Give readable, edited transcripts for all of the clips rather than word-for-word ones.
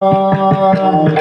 Amen.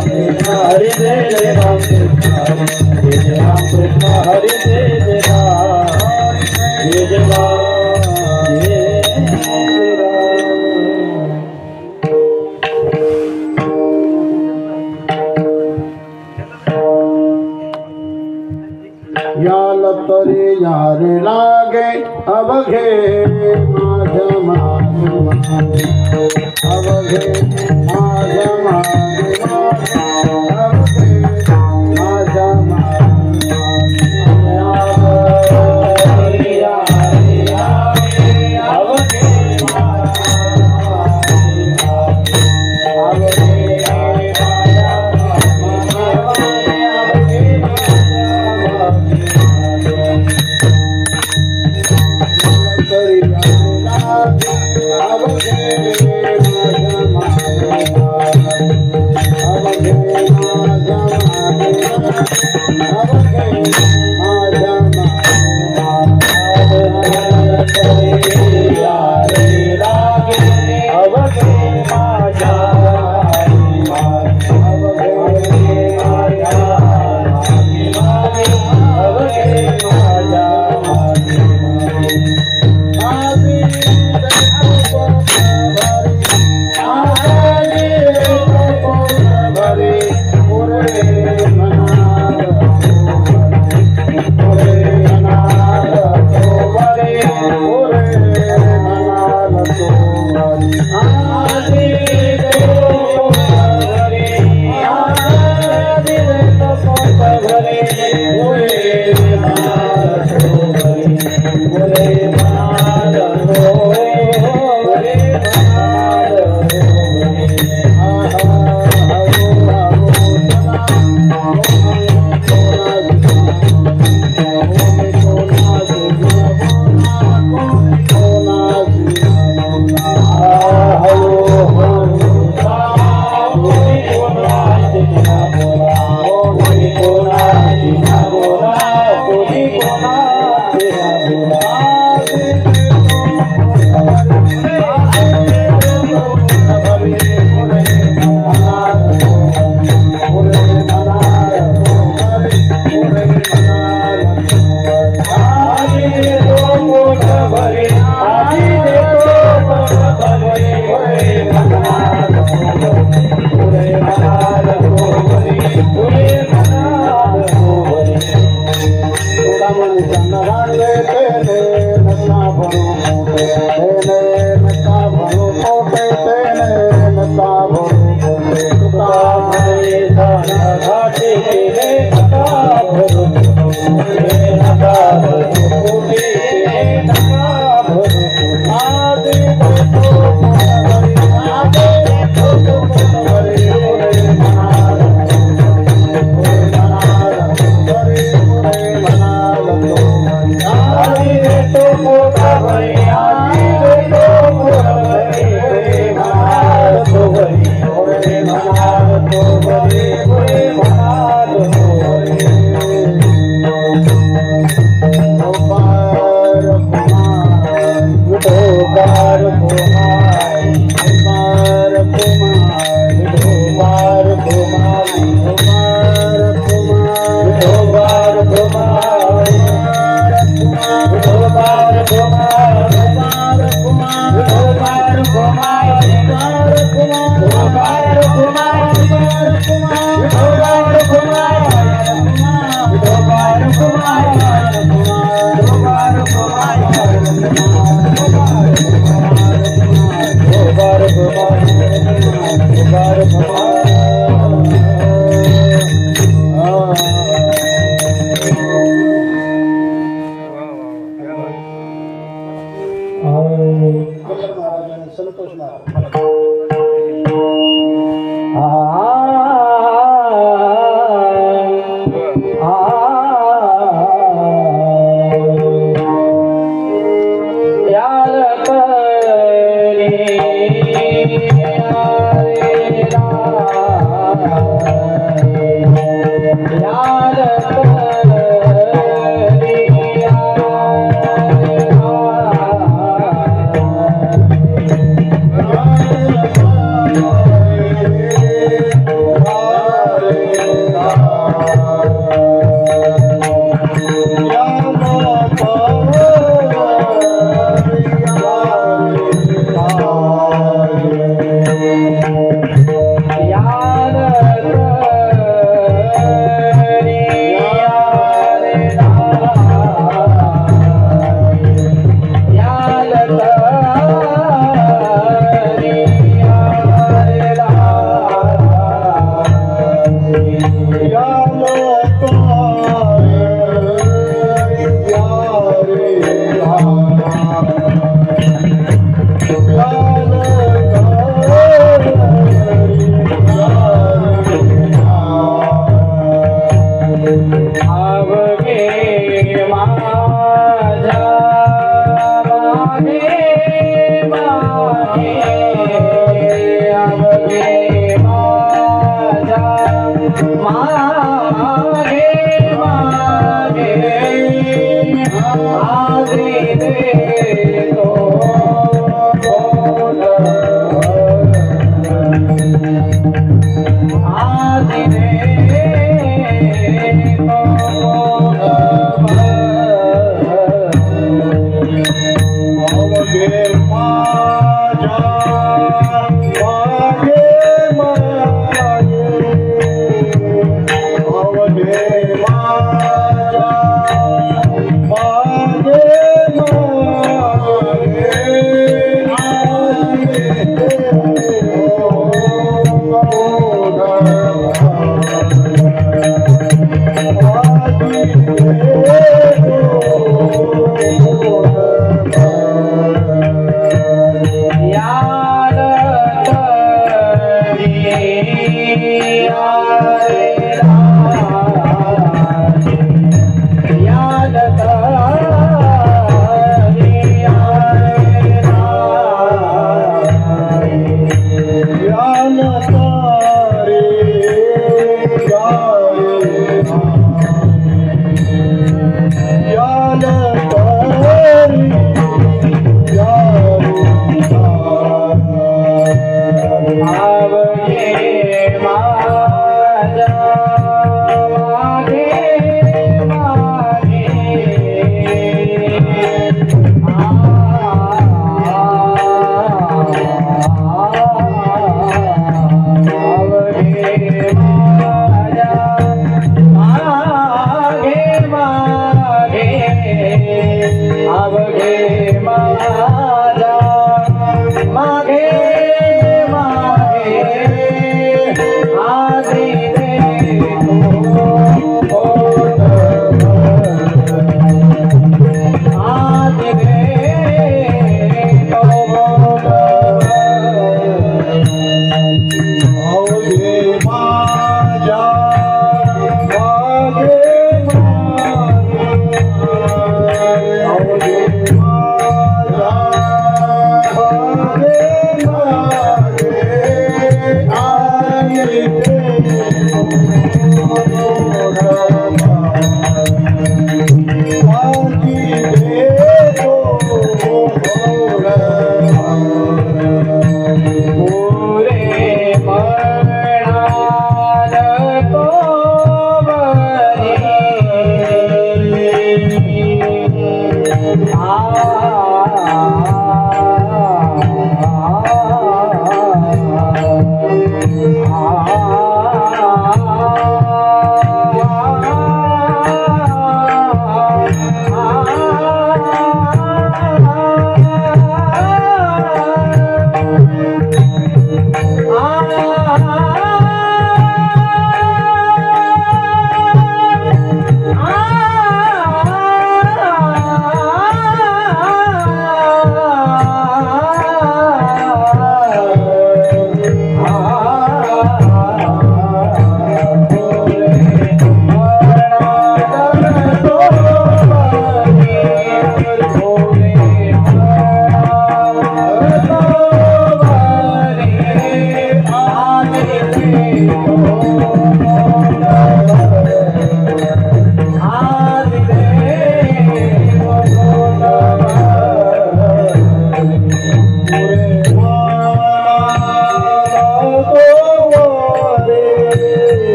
हरे जय राम कृष्ण जय राम कृष्ण हरे जय राम जय राम जय श्री राम। याल तरी यारे लागे अवघे माझ्या मागे अवघे माझ्या मागे अवघे माझ्या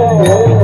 Oh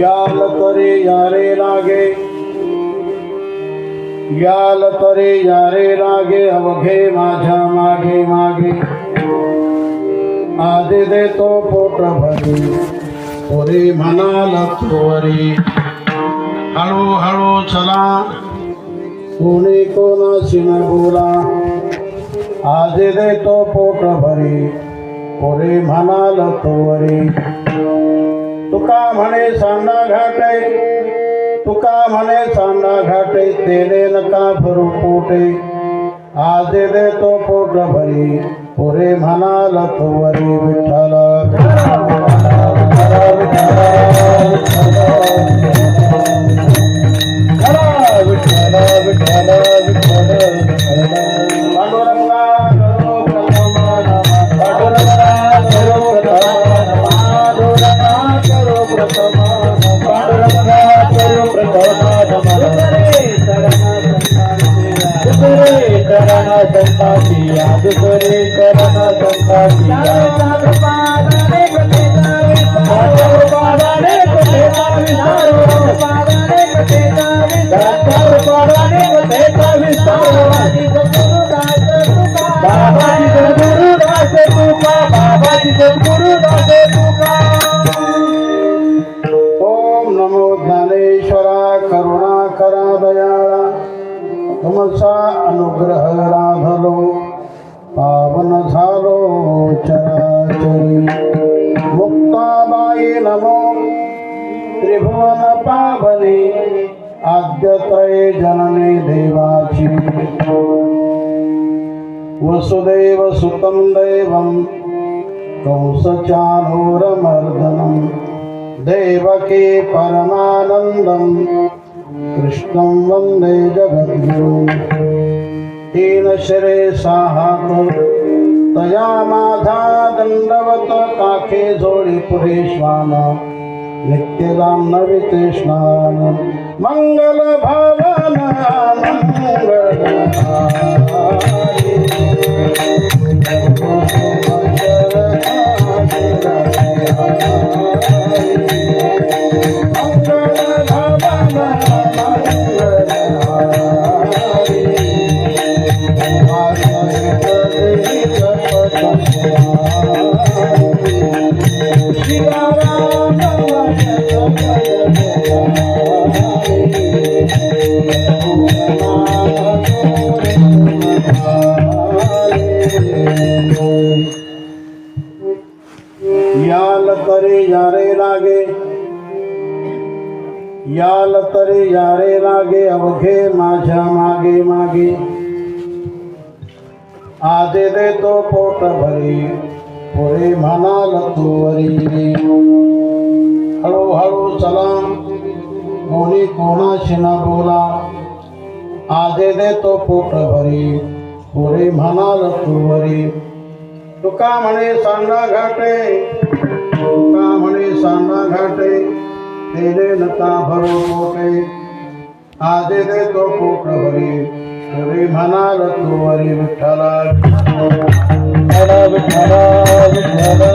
याल तरी यारे लागे, याल तरी यारे लागे अवघे माझ्या मागे मागे, आधी देतो पोट भरी पुरी म्हणाल थोरी, हळू हळू चला कोणी कोणाशी न बोला, आधी देतो पोट भरी पुरी म्हणाल थोरी. तुका म्हणे सांडा घाटे, तुका म्हणे सांडा घाटे, तेले नका भरू पोटे, आज देतो पोट भरी पुरे म्हणाल थोरी. विठ्ठल ओम नमो ज्ञानेश्वरा करुणाकरा दयाळा, तुमचा अनुग्रह लाभलो पावन झालो चराचरी. मुक्ताबाई नमो त्रिभुवन पावनी, आद्यत्रये जननी देवाची. वसुदेव सुतं देवं कंसचाणूरमर्दनं, देवकी परमानन्दं कृष्णं वन्दे जगद्गुरुं. तीन शिरे साहात तया माझा दंडवत, काखे जोडी पुढे श्वान नित्यदान नविते स्नान. मंगल भावन याल तरी यारे लागे, याल तरी यारे लागे अवघे माझ्या मागे मागे, आधी देतो पोट भरी पुरे म्हणाल थोरी. हळू हळू चला कोणी कोणाशी न बोला, आधी देतो पोट भरी पुरे म्हणाल थोरी. तुका म्हणे सांडा घाटे, तुका म्हणे सांडा घाटे, तेले नका भरू पोटे, आधी देतो पोट भरी पुरे म्हणाल थोरी. विठ्ठल विठ्ठल विठ्ठल विठ्ठल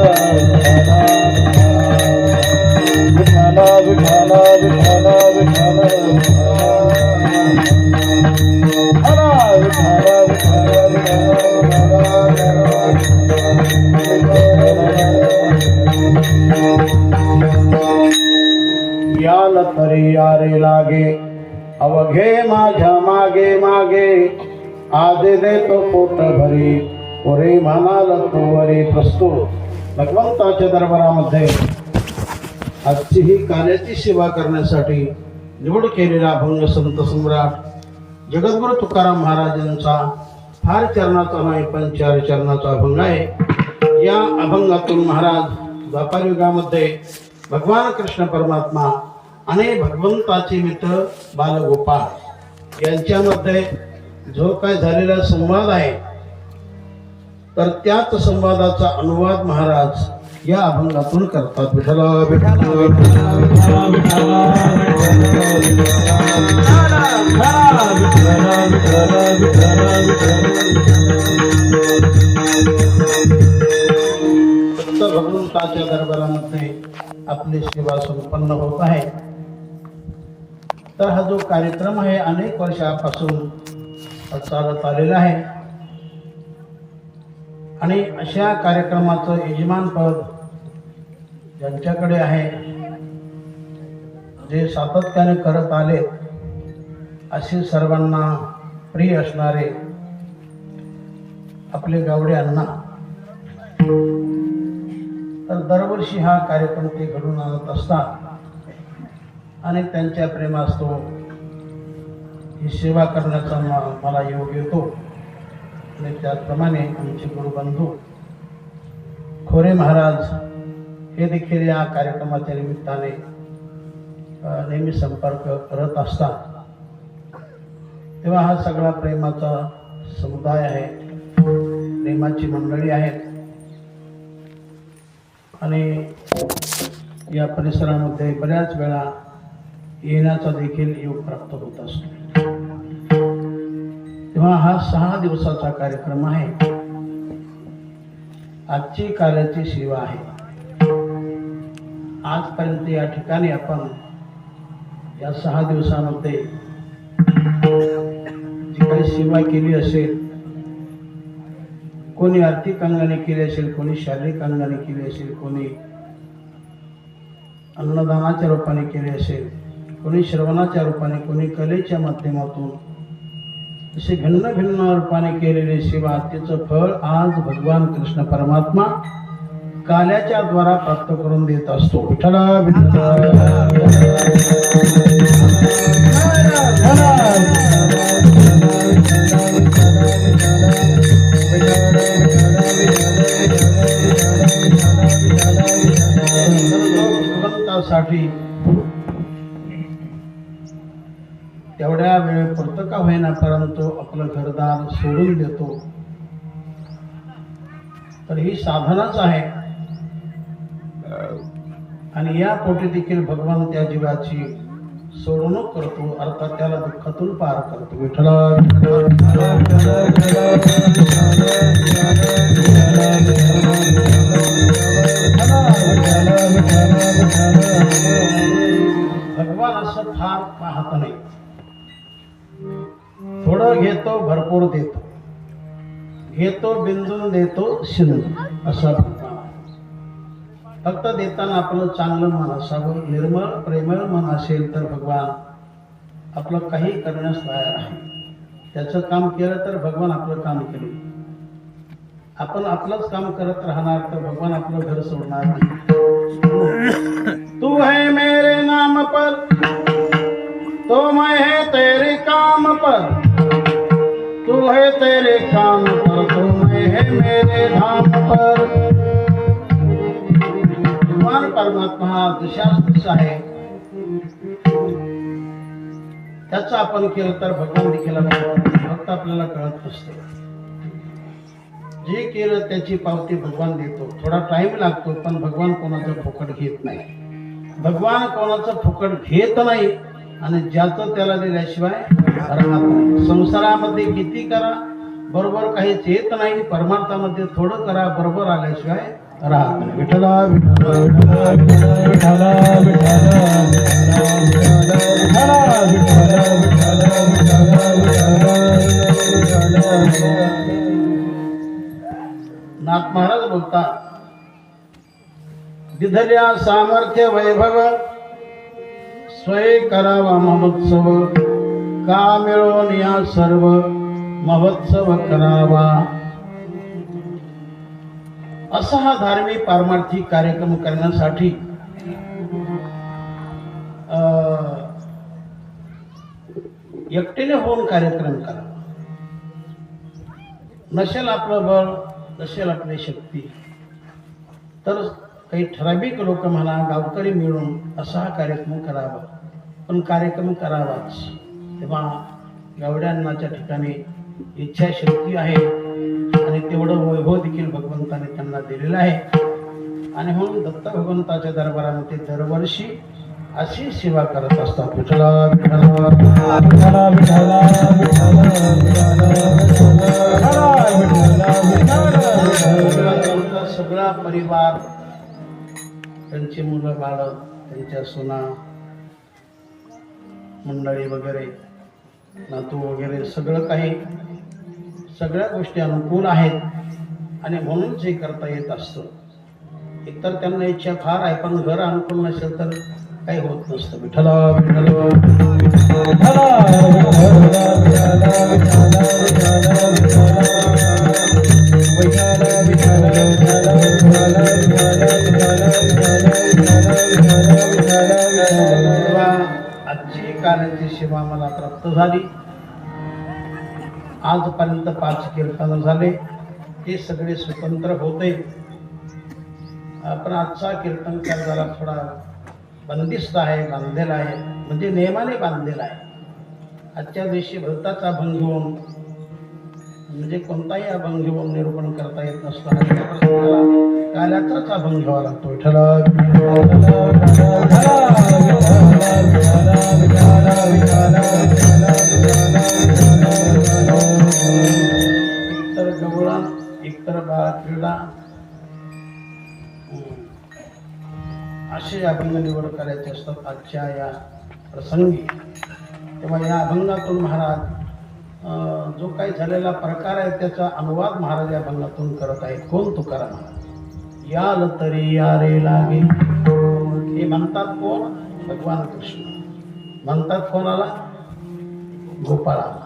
विठ्ठल विठ्ठल विठ्ठल विठ्ठल याल तरी यारे लागे अवघे माझ्या मागे मागे, आधी देतो पोट भरी पुरे म्हणाल थोरी. प्रस्तुत भगवंताच्या दरबारामध्ये आजची ही कार्याची सेवा करण्यासाठी निवड केलेला अभंग संत सम्राट जगद्गुरु तुकाराम महाराजांचा फार चरणाचा नाही पण 4 चरणाचा अभंग आहे. या अभंगातून महाराज द्वापार युगामध्ये भगवान कृष्ण परमात्मा आणि भगवंताचे मित्र बालगोपाळ यांच्यामध्ये जो काय झालेला संवाद आहे, तर त्याच संवादाचा अनुवाद महाराज या अभंगातून करतात. विठ्ठल विठ्ठल फक्त भगवंताच्या दरबारामध्ये आपली सेवा संपन्न होत आहे. तर हा जो कार्यक्रम आहे अनेक वर्षापासून चालत आलेला आहे आणि अशा कार्यक्रमाचं यजमानपद ज्यांच्याकडे आहे, जे सातत्याने करत आले, असे सर्वांना प्रिय असणारे आपले गावडे अण्णा, तर दरवर्षी हा कार्यक्रम ते घडून आणत असतात आणि त्यांच्या प्रेमास्तव ही सेवा करण्याचा मला योग येतो. आणि त्याचप्रमाणे आमचे गुरुबंधू खोरे महाराज हे देखील या कार्यक्रमाच्या निमित्ताने नेहमी संपर्क करत असतात. तेव्हा हा सगळा प्रेमाचा समुदाय आहे, प्रेमाची मंडळी आहेत आणि या परिसरामध्ये बऱ्याच वेळा येण्याचा देखील योग प्राप्त होत असतो. तेव्हा हा 6 दिवसाचा कार्यक्रम आहे. आजची कार्याची सेवा आहे. आजपर्यंत या ठिकाणी आपण या 6 दिवसामध्ये जी काही सेवा केली असेल, कोणी आर्थिक अंगाने केली असेल, कोणी शारीरिक अंगाने केली असेल, कोणी अन्नदानाच्या रूपाने केली असेल, कोणी श्रवणाच्या रूपाने, कोणी कलेच्या माध्यमातून, असे भिन्न भिन्न रूपाने केलेली सेवा, तिचं फळ आज भगवान कृष्ण परमात्मा काल्याच्या द्वारा प्राप्त करून देत असतो. विठ्ठल भगवंतासाठी तेवढ्या वेळेपुरतं का होईना, परंतु आपलं घरदार सोडून देतो. तर ही साधनाच आहे आणि या पोटी देखील भगवान त्या जीवाची सोडवणूक करतो, अर्थात त्याला दुःखातून पार करतो. विठ्ठल भगवान असं फार पाहत नाही. थोडं घेतो, भरपूर देतो, घेतो बिंदून देतो सिंधू, असं फक्त देताना आपलं चांगलं मन असावं, निर्मळ प्रेमळ मन असेल तर भगवान आपलं काही करण्यास तयार आहे. त्याचं काम केलं तर भगवान आपलं काम केलं. आपण आपलंच काम करत राहणार तर भगवान आपलं घर सोडणार नाही. तू है मेरे नाम पर तो मैं है तेरे काम पर, तू है तेरे काम पर तो मैं है मेरे धाम पर. भगवान परमात्मा हा दिशास्थित आहे. त्याचं आपण केलं तर भगवान देखील फक्त आपल्याला कळत नसते. जे केलं त्याची पावती भगवान देतो. थोडा टाइम लागतो, पण भगवान कोणाचं फुकट घेत नाही. भगवान कोणाचं फुकट घेत नाही आणि ज्याचं त्याला दिल्याशिवाय राहत नाही. संसारामध्ये किती करा बरोबर काहीच येत नाही, परमार्थामध्ये थोडं करा बरोबर आल्याशिवाय राहत नाही. विठ्ठला नाथ महाराज बोलतात, दिधल्या सामर्थ्य वैभव स्वय करावा महोत्सव, का मिळून या सर्व महोत्सव करावा. असा हा धार्मिक पारमार्थिक कार्यक्रम करण्यासाठी एकटीने होऊन कार्यक्रम करा. नसेल आपलं बळ, नसेल आपली शक्ती, तर काही ठराविक लोक म्हणा, गावकरी मिळून असा हा कार्यक्रम करावा. पण कार्यक्रम करावाच. तेव्हा गावड्यांनाच्या ठिकाणी इच्छाशक्ती आहे आणि तेवढं वैभव देखील भगवंताने त्यांना दिलेलं आहे. आणि म्हणून दत्त भगवंताच्या दरबारामध्ये दरवर्षी अशी सेवा करत असतात. विठ्ठला विठ्ठला विठ्ठला विठ्ठला त्यांचा सगळा परिवार, त्यांची मुलं बाळ, त्यांच्या सुना मंडळी वगैरे, नातू वगैरे, सगळं काही, सगळ्या गोष्टी अनुकूल आहेत आणि म्हणूनच हे करता येत असतं. एकतर त्यांना इच्छा फार आहे, पण घर अनुकूल नसेल तर काही होत नसतं. विठ्ठला आजची कार्याची सेवा मला प्राप्त झाली. आजपर्यंत 5 कीर्तन झाले, ते सगळे स्वतंत्र होते. पण आजचा कीर्तनकार जरा थोडा बंदिस्त आहे, बांधलेला आहे, म्हणजे नियमाने बांधलेला आहे. आजच्या दिवशी भरताचा अभंग घेऊन, म्हणजे कोणताही अभंग घेऊन निरूपण करता येत नसतो. काल्याचाच अभंग घ्यावा लागतो. विठ्ठला एकतर गवळण, एकतर बाळ क्रीडा, असे अभंग निवड करायचे असतात आजच्या या प्रसंगी. तेव्हा या अभंगातून महाराज जो काही झालेला प्रकार आहे त्याचा अनुवाद महाराज या अभंगातून करत आहेत. कोण? तुकाराम महाराज. याल तरी या रे लागे, हे म्हणतात कोण? भगवान कृष्ण. म्हणतात कोणाला? गोपाळाला.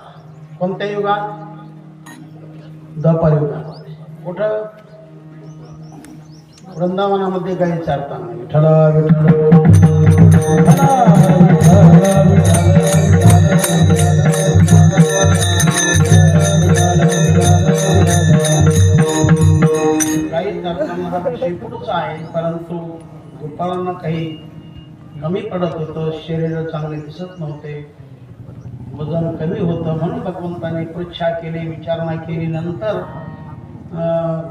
कोणत्या युगात? द्वापर युगामध्ये. कुठं? वृंदावनामध्ये गाई चारताना. विठ्ठला गाई चारताना शेपूटच आहे, परंतु गोपाळांना काही कमी पडत होतं, शरीर चांगले दिसत नव्हते, वजन कमी होतं. म्हणून भगवंताने परीक्षा केली, विचारणा केली. नंतर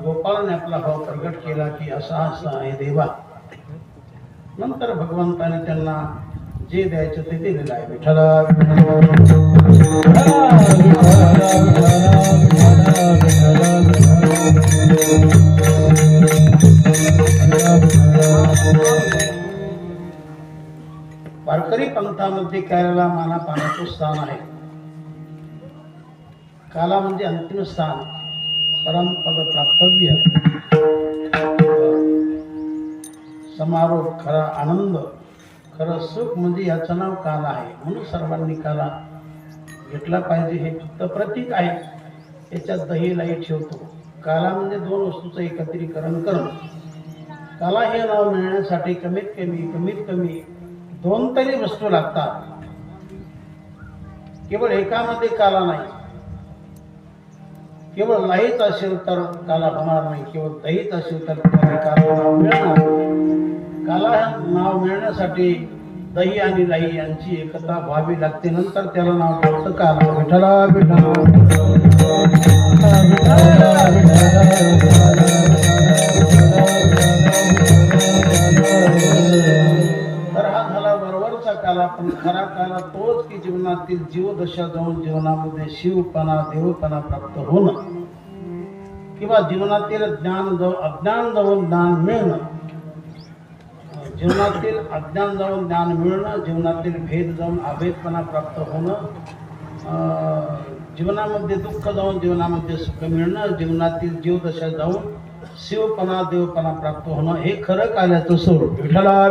गोपाळाने आपला भाव प्रगट केला की असा असा आहे देवा. नंतर भगवंताने त्यांना जे द्यायचं ते दिलेलं आहे. विठ्ठला वारकरी पंथामध्ये काल्याला मानापानाचं स्थान आहे. काला म्हणजे अंतिम स्थान, परमपद प्राप्तव्य, समारोह, खरा आनंद, खरं सुख म्हणजे याचं नाव काला आहे. म्हणून सर्वांनी काला घेतला पाहिजे. हे फक्त प्रतीक आहे, याच्यात दही लाई ठेवतो. काला म्हणजे 2 वस्तूचं एकत्रीकरण करणं. काला हे नाव मिळण्यासाठी कमीत कमी 2 तरी वस्तू लागतात. केवळ एकामध्ये काला नाही. केवळ लाहीच असेल तर काला होणार नाही, केवळ दहीच असेल तर काला नाव मिळणार. काला नाव मिळण्यासाठी दही आणि लाही यांची एकता व्हावी लागते. नंतर त्याला नाव पडतं काला. विठ्ठला तर हा झाला बरोबरचा काला. पण खरा काला तोच की जीवनातील जीवदशा जाऊन जीवनामध्ये शिवपणा, देवपणा प्राप्त होणं, किंवा जीवनातील अज्ञान जाऊन ज्ञान मिळणं, जीवनातील अज्ञान जाऊन ज्ञान मिळणं, जीवनातील भेद जाऊन अभेदपणा प्राप्त होणं, जीवनामध्ये दुःख जाऊन जीवनामध्ये सुख मिळणं, जीवनातील जीवदशा जाऊन शिवपणा, देवपणा प्राप्त होणं, हे खरं काल्याचं स्वरूप. विठ्ठला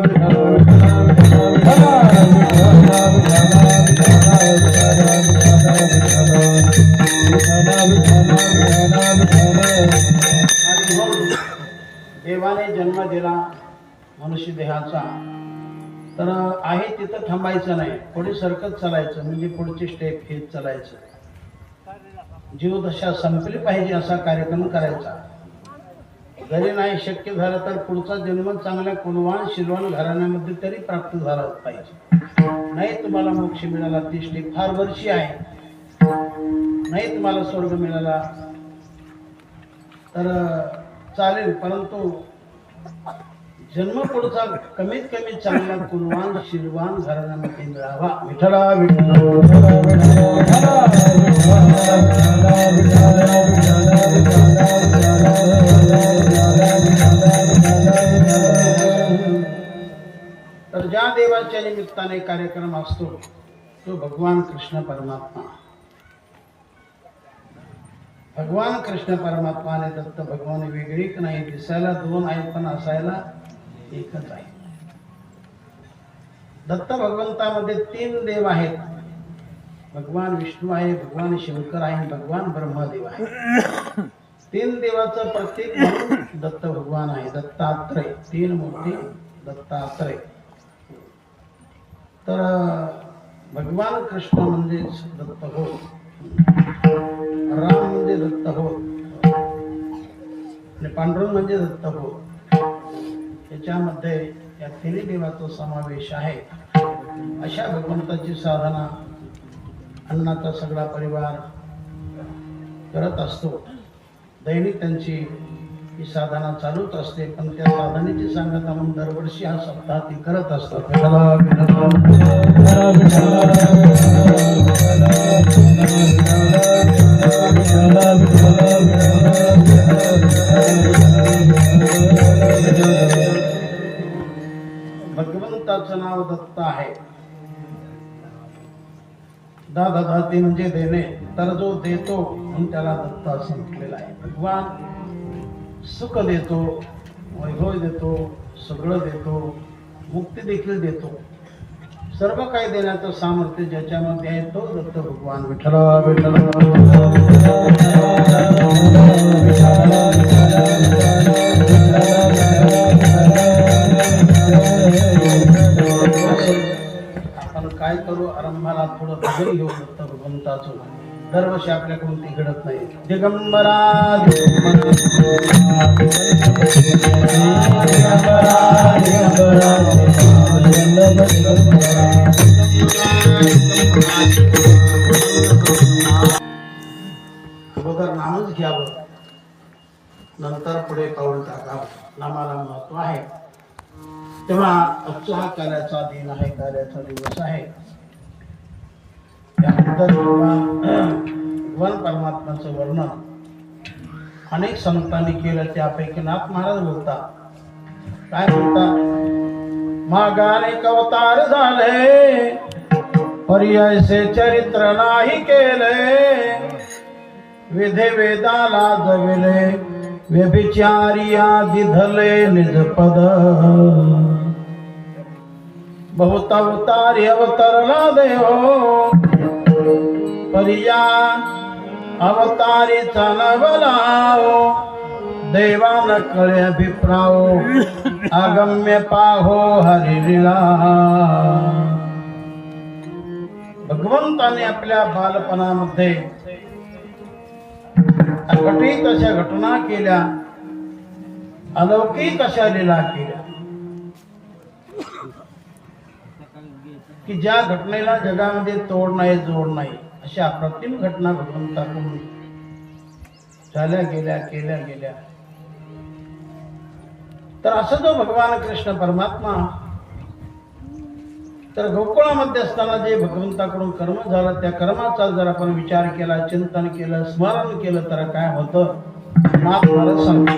देवाने जन्म दिला मनुष्य देहाचा, तर आहे तिथं थांबायचं नाही, पुढे सरकत चालायचं. म्हणजे पुढची स्टेप घेत चालायचं. जीवदशा संपली पाहिजे असा कार्यक्रम करायचा. जरी नाही शक्य झालं तर पुढचा जन्म चांगल्या कुलवान शिलवान घराण्यामध्ये तरी प्राप्त झाला पाहिजे. नाही तुम्हाला मोक्ष मिळाला, ती स्टेप फार वर्षी आहे. नाही तुम्हाला स्वर्ग मिळाला तर चालेल, परंतु जन्म पुढचा कमीत कमी चांगला कुलवान शिरवान घराण्यामध्ये मिळावा. विठ्ठला तर ज्या देवाच्या निमित्ताने कार्यक्रम असतो तो भगवान कृष्ण परमात्मा. भगवान कृष्ण परमात्मा आणि दत्त भगवान वेगळीच नाही. दिसायला दोन आहेत पण असायला एकच आहे. दत्त भगवंतामध्ये तीन देव आहेत. भगवान विष्णू आहे, भगवान शंकर आहे, भगवान ब्रह्मदेव आहे. तीन देवाचं प्रतीक म्हणून दत्त भगवान आहे. दत्तात्रय, तीन मूर्ती दत्तात्रय. तर भगवान कृष्ण म्हणजेच दत्त हो, राम म्हणजे दत्त हो आणि पांडुरंग म्हणजे दत्त हो. याच्यामध्ये या तिन्ही देवाचा समावेश आहे. अशा भगवंताची साधना अण्णाचा सगळा परिवार करत असतो. दैनिक त्यांची ही साधना चालूच असते. पण त्या साधनेची सांगता म्हणून दरवर्षी हा सप्ताह ती करत असतात. भगवंताचं नाव दत्त आहे. दादा दाती म्हणजे देणे. तर जो देतो म्हणून त्याला दत्त असं म्हटलेलं आहे. भगवान सुख देतो, वैभव देतो, सगळं देतो, मुक्ती देखील देतो. सर्व काही देण्याचं सामर्थ्य ज्याच्यामध्ये आहे तो दत्त भगवान. विठ्ठला आपण काय करू, आरंभाला थोडं भजन घेऊ दत्त भगवंताचं. दरवर्षी आपल्याकडून ती घडत नाही. दिगंबरा अगोदर नामच घ्यावं, नंतर पुढे पाऊल टाकावं. नामाला महत्व आहे. तेव्हा आजचा हा कार्याचा दिन आहे, कार्याचा दिवस आहे. त्यानंतर भगवान परमात्म्याचं वर्णन अनेक संतांनी केलं. त्यापैकी नाथ महाराज बोलतात. काय बोलतात? मागाने अवतार झाले, पर्यायचे चरित्र नाही केले. विधे वेदाला जविले, व्यभिचारिया दिधले निजपद. बहुत अवतारी अवतरला देव, पर्या अवतारीचा नवलाओ. देवान कळे अभिप्राओ, अगम्य पाहो हरिलीला. भगवंताने आपल्या बालपणामध्ये अघटित अशा घटना केल्या, अलौकिक अशा लीला केल्या की ज्या घटनेला जगामध्ये तोड नाही, जोड नाही. अशा अप्रतिम घटना भगवंताकडून झाल्या गेल्या, केल्या गेल्या. तर असं जो भगवान कृष्ण परमात्मा, तर गोकुळामध्ये असताना जे भगवंताकडून कर्म झालं, त्या कर्माचा जर आपण विचार केला, चिंतन केलं, स्मरण केलं तर काय होतं? नाथ महाराज सांगतो,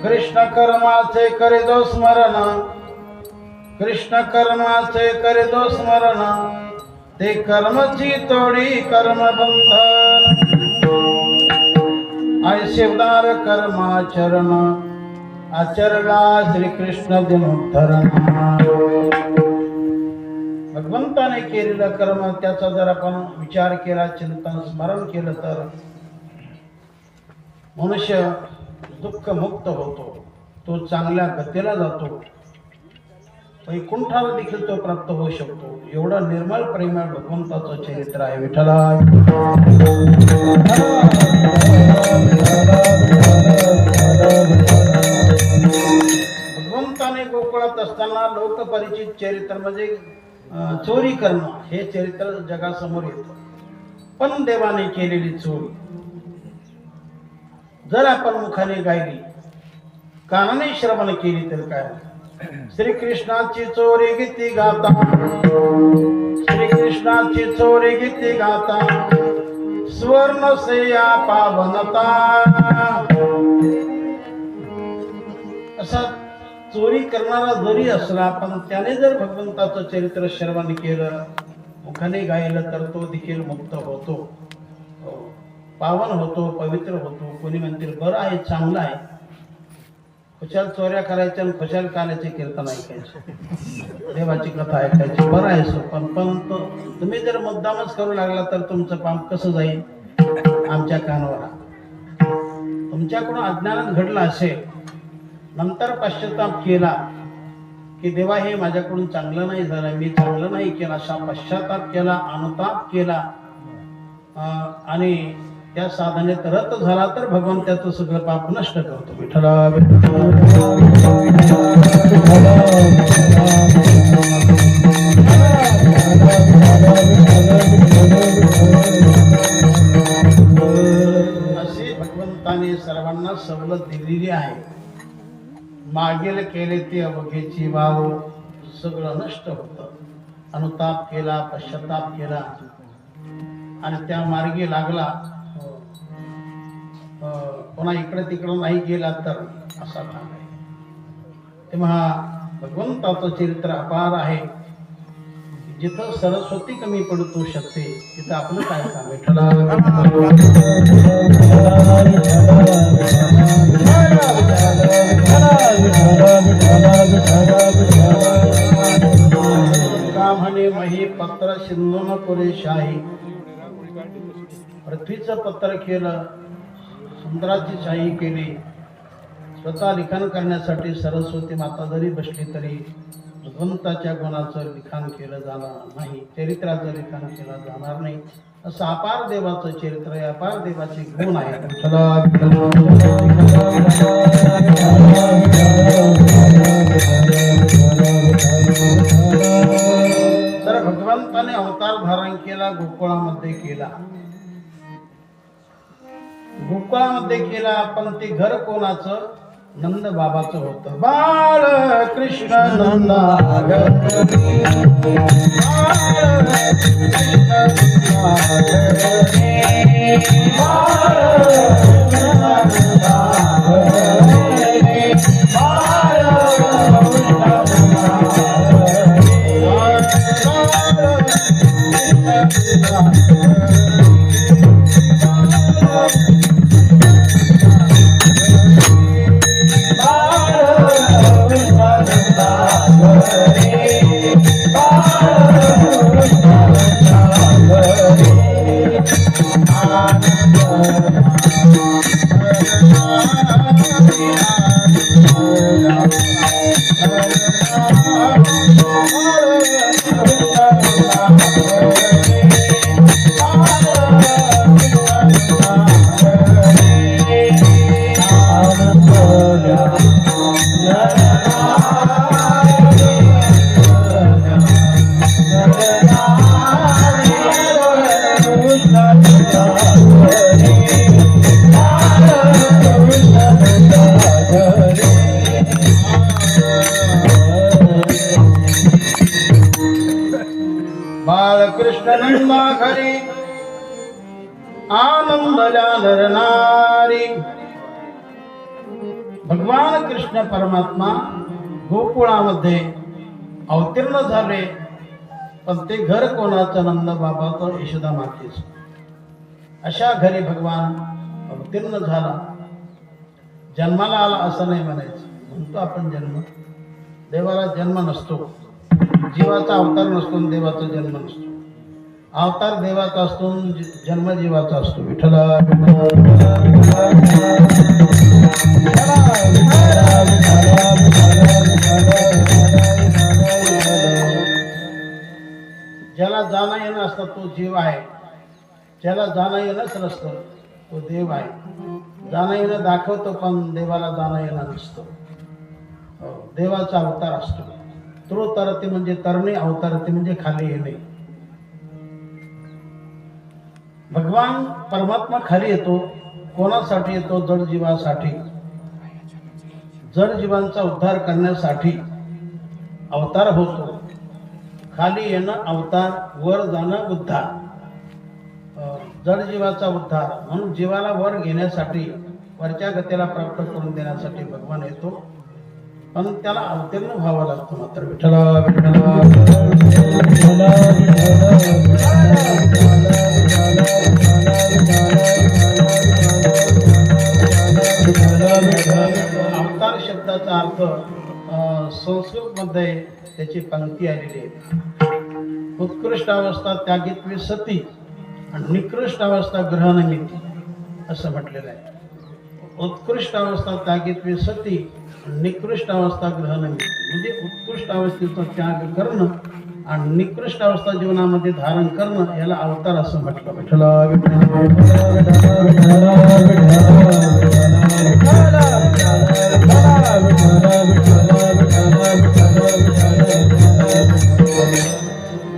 कृष्ण कर्माचे करे जो स्मरण, कृष्ण कर्माचे करे जो स्मरण, ते कर्मची तोडी कर्मबंधन. ऐशिवदार कर्माचरण, आचरला श्रीकृष्ण दिनोद्धरण. भगवंताने केलेलं कर्म, त्याचा जर आपण विचार केला, चिंतन स्मरण केलं तर मनुष्य दुःख मुक्त होतो. तो चांगल्या गतीला जातो, वैकुंठाला देखील तो प्राप्त होऊ शकतो. एवढं निर्मळ प्रेमळ भगवंताचं चरित्र आहे. विठ्ठला भगवंताने गोकुळात असताना लोकपरिचित चरित्र म्हणजे चोरी करणं हे चरित्र जगासमोर येतं. पण देवाने केलेली चोरी जर आपण मुखाने गायली, कानाने श्रवण केली तर काय होतं? श्रीकृष्णाची चोरी गीती गाता, श्रीकृष्णाची चोरी गीती गाता, स्वर्ण सेया पावनता. असा चोरी करणारा जरी असला पण त्याने जर भगवंताचं चरित्र श्रवण केलं, मुखाने गायलं तर तो देखील मुक्त होतो, पावन होतो, पवित्र होतो. कोणी म्हणतील बरं आहे, चांगलं आहे, खुशाल चोऱ्या करायच्या आणि खुशाल कानाचे कीर्तन ऐकायचे, देवाची कथा ऐकायची, बरं आहे सो. पण तुम्ही जर मुद्दामच करू लागला तर तुमचं पाप कसं जाईल आमच्या कानावर. तुमच्याकडून अज्ञानात घडलं असेल, नंतर पश्चाताप केला की देवा हे माझ्याकडून चांगलं नाही झालं, मी चांगलं नाही केलं, असा पश्चाताप केला, अनुताप केला आणि त्या साधनेत रत झाला तर भगवान त्याचं सगळं पाप नष्ट करतो. विठ्ठला अशी भगवंताने सर्वांना सवलत दिलेली आहे. मागेल केले ते अवघेची वाव, सगळं नष्ट होतं. अनुताप केला, पश्चाताप केला आणि त्या मार्गी लागला, कोणा इकडे तिकडे नाही गेला तर असा भाग आहे. तेव्हा भगवंताचं चरित्र अपार आहे. जिथं सरस्वती कमी पडतो शकते तिथं आपलं काय काम. विठ्ठला म्हणे मही पत्र सिंधून पुरे शाही. पृथ्वीचं पत्र केलं, समुद्राची शाही केली. स्वतः लिखाण करण्यासाठी सरस्वती माता जरी बसली तरी भगवंताच्या गुणाचं लिखाण केलं जाणार नाही, चरित्राचं लिखाण केलं जाणार नाही. असं अपार देवाचं चरित्र आहे, अपार देवाचे गुण आहेत. तर भगवंताने अवतार धारण केला, गोकुळामध्ये केला. गोकुळामध्ये केला पण ते घर कोणाचं? नंद बाबाचं होतं. बाळ कृष्ण नंदा बाळकृष्ण नंदा घरी आनंदल्या नरनारी. भगवान कृष्ण परमात्मा गोकुळामध्ये अवतीर्ण झाले पण ते घर कोणाचं? नंद बाबाचं, यशोदा मातेचं. अशा घरी भगवान अवतीर्ण झाला. जन्माला आला असं नाही म्हणायचं, म्हणतो आपण जन्म. देवाला जन्म नसतो, जीवाचा अवतार नसतो, देवाचा जन्म नसतो. अवतार देवाचा असतो, जन्म जीवाचा असतो. विठ्ठला ज्याला जाणं येणं असतं तो जीव आहे, ज्याला जाणं येणंच नसतं तो देव आहे. जाणं येणं दाखवतो पण देवाला जाणं येणं नसतं. देवाचा अवतार असतो. तो तरते म्हणजे तरणे, अवतारते म्हणजे खाली येणे. भगवान परमात्मा खाली येतो, कोणासाठी येतो? जड जीवासाठी, जड जीवांचा उद्धार करण्यासाठी. अवतार होतो. खाली येणं अवतार, वर जाणं उद्धार. जड जीवाचा उद्धार म्हणून जीवाला वर घेण्यासाठी, वरच्या गतीला प्राप्त करून देण्यासाठी भगवान येतो. पण त्याला अवतीर्ण व्हावं लागतं. मात्र विठ्ठला अवतार शब्दाचा अर्थ संस्कृत मध्ये त्याची पंक्ती आलेली आहे. उत्कृष्ट अवस्था त्यागित्वे सती आणि निकृष्ट अवस्था ग्रहणमिती असं म्हटलेलं आहे. उत्कृष्ट अवस्था त्यागित्वे सती, निकृष्ट अवस्था ग्रहणमिती. म्हणजे उत्कृष्ट अवस्थेचा त्याग करणं आणि निकृष्ट अवस्था जीवनामध्ये धारण करणं याला अवतार असं म्हटलं. विठ्ठला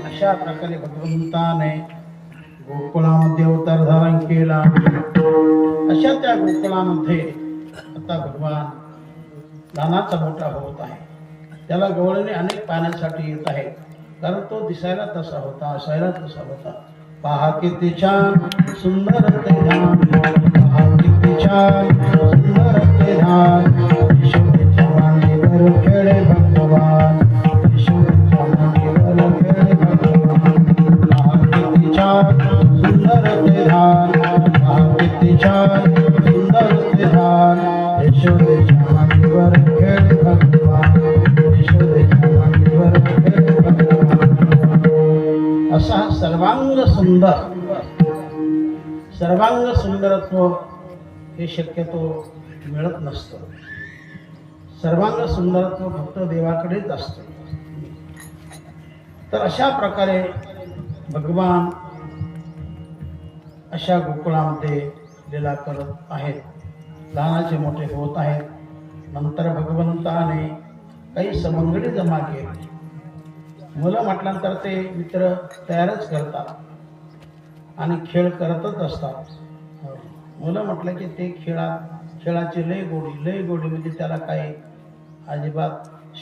अशा प्रकारे भगवंताने गोकुळामध्ये अवतार धारण केला. अशा त्या गोकुळामध्ये आता भगवान लहानाचा मोठा होत आहे. त्याला गवळणी अनेक पाहण्यासाठी येत आहे, कारण तो दिसायला तसा होता, असायला तसा होता. पहा किती छान सुंदर ते ध्यान, पहा किती छान सुंदर ते ध्यान. यशोदेच्या मांडीवर खेळे भगवान, यशोदेच्या मांडीवर खेळे भगवान. पहा किती छान सुंदर ते ध्यान, पहा किती छान सुंदर ते ध्यान. यशोदेच्या मांडीवर खेळे भगवान, यशोदेच्या मांडीवर खेळे भगवान. असा सर्वांग सुंदरत्व हे शक्यतो मिळत नसतं. सर्वांग सुंदरत्व फक्त देवाकडेच असतं. तर अशा प्रकारे भगवान अशा गोकुळामध्ये लीला करत आहेत. लहानाचे मोठे होत आहेत. नंतर भगवंताने काही समंगडी जमा केली. मुलं म्हटल्यानंतर ते मित्र तयारच करतात आणि खेळ करतच असतात. मुलं म्हटलं की ते खेळाची लय गोडी म्हणजे त्याला काही अजिबात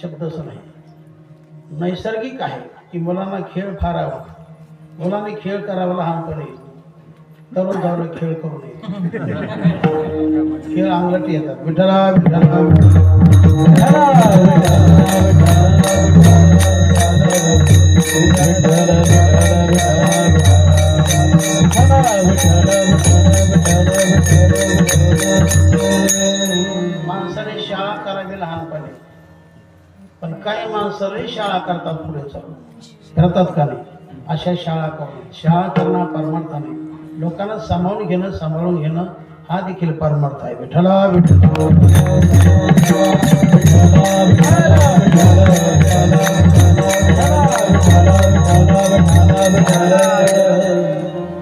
शब्दच नाही. नैसर्गिक आहे की मुलांना खेळ फार आवडतो. मुलांनी खेळ करावा लहानपणी, तरुण झालं खेळ करू नये. खेळ अंगलट येतात. विठ्ठला माणसाने शाळा करावी लहानपणी, पण काही माणसं लई शाळा करतात पुढे चालून. करतात का नाही? अशा शाळा करून शाळा करणं परमार्थ नाही. लोकांना सांभाळून घेणं हा देखील परमार्थ आहे. विठ्ठला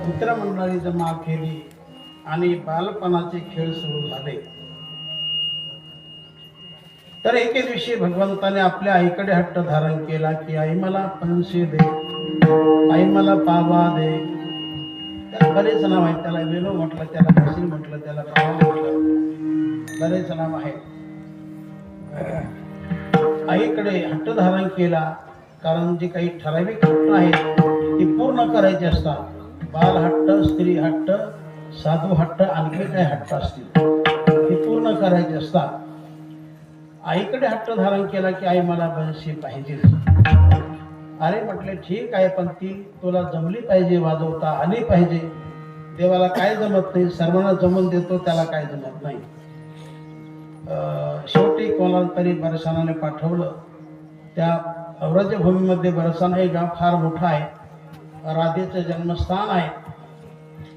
मित्रमंडळी जमा केली आणि बालपणाचे खेळ सुरू झाले. तर एके दिवशी भगवंताने आपल्या आईकडे हट्ट धारण केला की आई मला पंशी दे, आई मला पावा दे. त्याला बरेच नाव आहेत. त्याला वेणू म्हटलं, त्याला पंशी म्हटलं, त्याला पावा म्हटलं, बरेच नाव आहेत. आईकडे हट्ट धारण केला, कारण जे काही ठराविक हट्ट आहेत ते पूर्ण करायचे असतात. बाल हट्ट, स्त्री हट्ट, साधू हट्ट, आणखी काही हट्ट असतील ते पूर्ण करायचे असतात. आईकडे हट्ट धारण केला की आई मला बंशी पाहिजे. अरे म्हटले ठीक आहे, पण ती तुला जमली पाहिजे, वाजवता आली पाहिजे. देवाला काय जमत नाही, सर्वांना जमून देतो, त्याला काय जमत नाही. शेवटी कोणाला तरी बरसानाने पाठवलं. त्या व्रजभूमीमध्ये बरसाना हे गाव फार मोठं आहे, राधेचं जन्मस्थान आहे.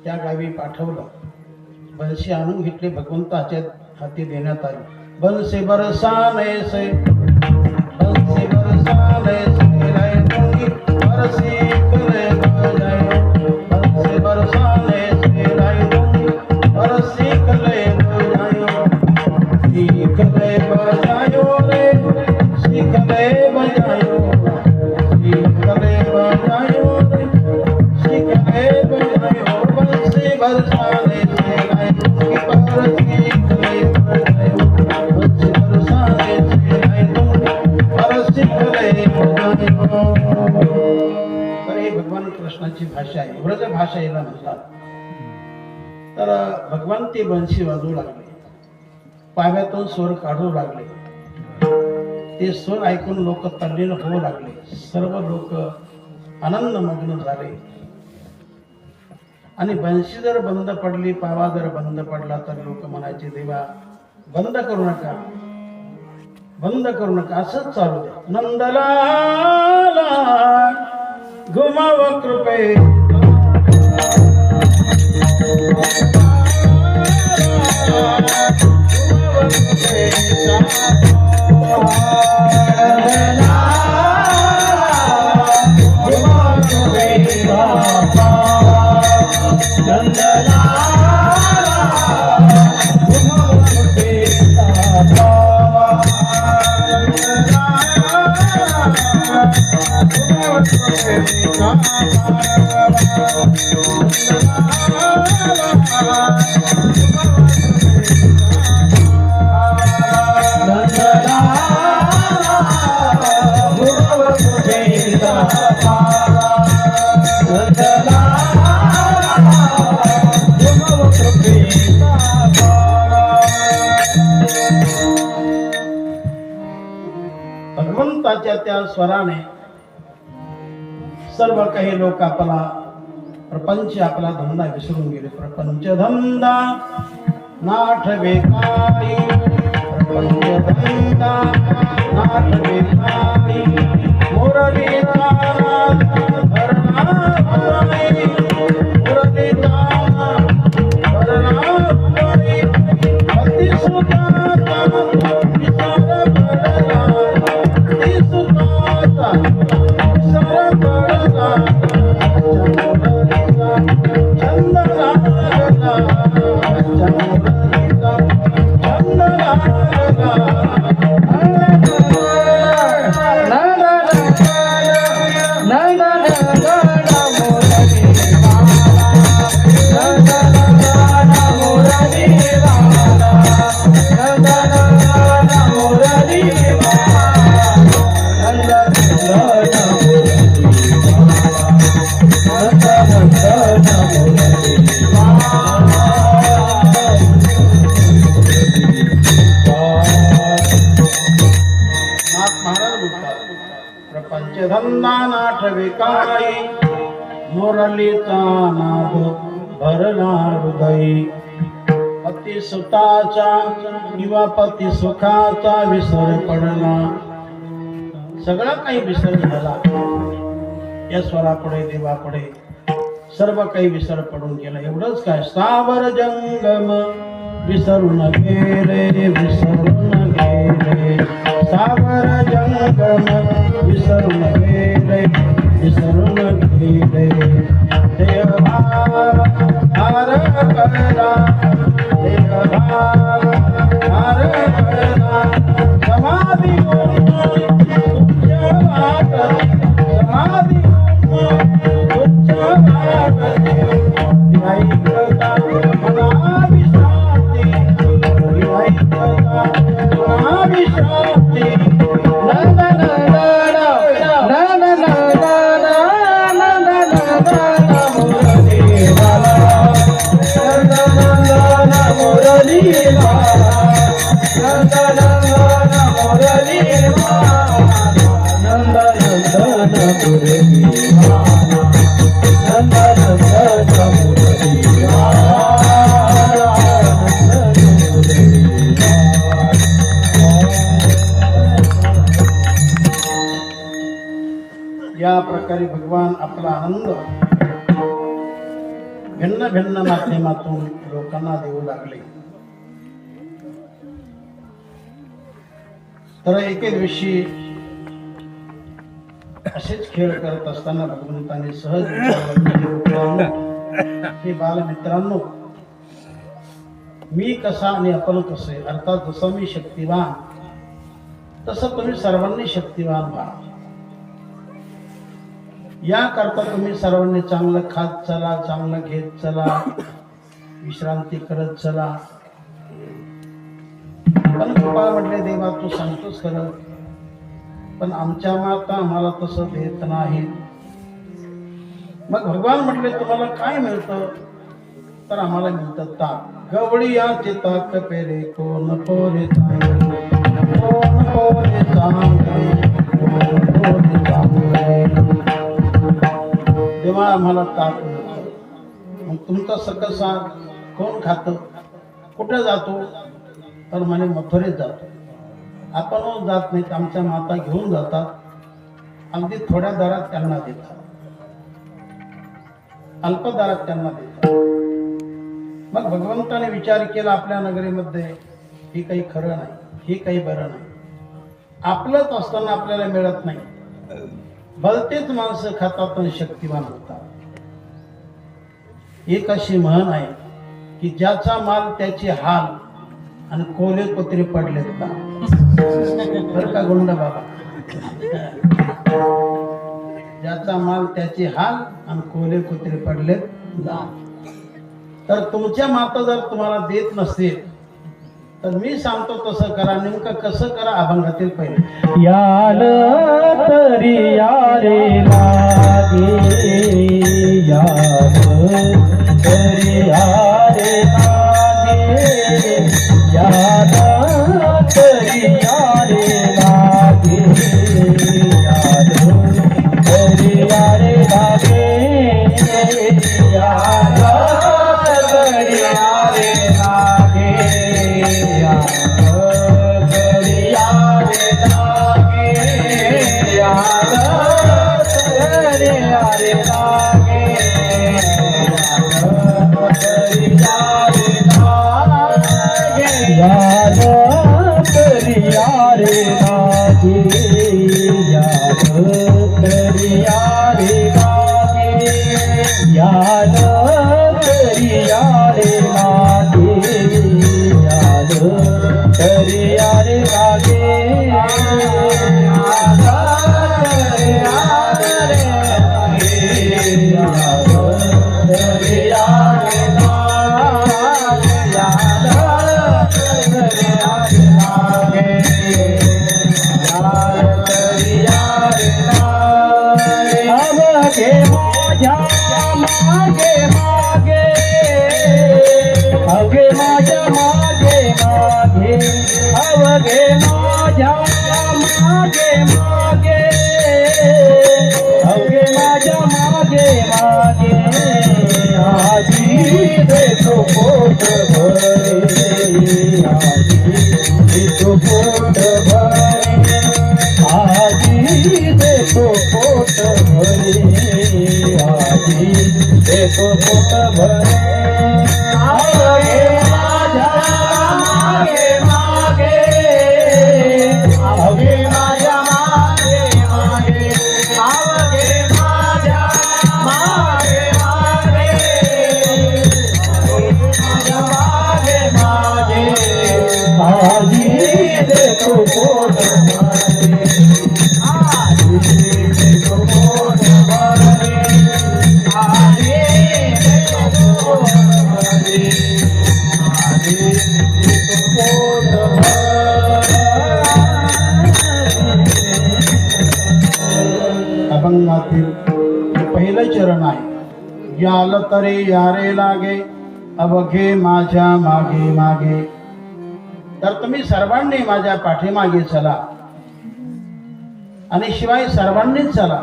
त्या गावी पाठवलं. बंशी आणून घेतली, भगवंताच्या हाती देण्यात आली. बंसी बरसाने से, बंसी बरसाने से लाए दूंगी, बरसी करे बजायो. बंसी बरसाने से लाए दूंगी, बरसी करे बजायो. सीख ले बजायो रे, सीख ले बजायो, सीख ले बजायो रे, सीख ले बजायो. बंसी बरसाने से लाए दूंगी, बरसी करे बजायो. बंसी बरसाने से लाए दूंगी, बरसी करे याला म्हणतात. तर भगवान ते बंशी वाजवू लागले, पाव्यातून स्वर काढू लागले. ते स्वर ऐकून लोक तल्लीन होऊ लागले. सर्व लोक आनंदमग्न झाले. आणि बंशी जर बंद पडली, पावा जर बंद पडला तर लोक म्हणायचे, देवा बंद करू नका, बंद करू नका, असंच चालू द्या. नंदलाला घुमाव कृपे भगवंताच्या त्या स्वराने सर्व काही लोक आपला प्रपंच, आपला धंदा विसरून गेले. प्रपंच धंदा नाठवे काही, प्रपंच धंदा नाठवे काही, मुरलीचा भरणा भराई, मुरलीचा भरणा भराई, अति सुखाचा विचार भरला, अति सुखाचा विचार भरला, छंद लागला, छंद लागला. प्रपंचधंदा नाठवे काही, मुरलीचा नाद भरला हृदय, पती सुताचा किंवा पती सुखाचा विसर पडला. सगळा काही विसर झाला. या स्वरापुढे, देवापुढे सर्व काही विसर पडून गेला. एवढंच काय, सावर जंगम विसरून गेले, विसरून गेले, सावर जंगम विसरून गेले, विसरून गेले. देवभाव हार करा, देवभाव हार करा, समाधी उच्च वाटते, समाधी उच्च वाटते, ऐकता मना विश्रांती, ऐकता मना विश्रांती. या प्रकारे भगवान आपला आनंद भिन्न भिन्न माध्यमातून लोकांना देऊ लागले. तर एके दिवशी असेच खेळ करत असताना भगवंतांनी सहज विचारलं, हे बालमित्रांनो, मी कसा आणि आपण कसे, अर्थात जसं मी शक्तिवान तसं तुम्ही सर्वांनी शक्तिवान व्हा. याकरता तुम्ही सर्वांनी चांगलं खात चला, चांगलं घेत चला, विश्रांती करत चला. पण कृपा म्हटले, देवा तू सांगतोस खरं, पण आमच्या माता आम्हाला तसं देत नाही. मग भगवान म्हटले तुम्हाला काय मिळतं? तर आम्हाला मिळतं ताक. गवळीयाचे ताक पेरे कोण पोरे चांगले, कोण पोरे चांगले, कोण पोरे चांगले. तेव्हा आम्हाला ताक मिळतं. मग तुमचा सकसा कोण खातं? कुठे जातो? तर म्हणे मथुरेत जातो. आपण जात नाहीत, आमच्या माता घेऊन जातात, अगदी थोड्या दरात त्यांना देतात, अल्प दरात त्यांना देतात. मग भगवंताने विचार केला आपल्या नगरीमध्ये ही काही खरं नाही, ही काही बरं नाही. आपलंच असताना आपल्याला मिळत नाही. भलतेच माणसं खातात आणि शक्तिवान होतात. एक अशी म्हण आहे की ज्याचा माल त्याची हाल आणि कोले कुत्रे पडलेत का. बरं का गुंड बाबा, ज्याचा माल त्याची हाल आणि कोले कुत्रे पडलेत का. तर तुमच्या माता जर तुम्हाला देत नसतील तर मी सांगतो तसं करा. नेमकं कसं करा? अभंगातील पहिले याल तरी यारे लागे, याल तरी यारे लागे, याल तरी यारे लागे, याल तरी यारे लागे, याल तरी यारे लागे, अभंगातील पहिलं चरण आहे. याल तरी यारे लागे, अवघे माझ्या मागे मागे. तर तुम्ही सर्वांनी माझ्या पाठीमागे चला आणि शिवाय सर्वांनीच चला.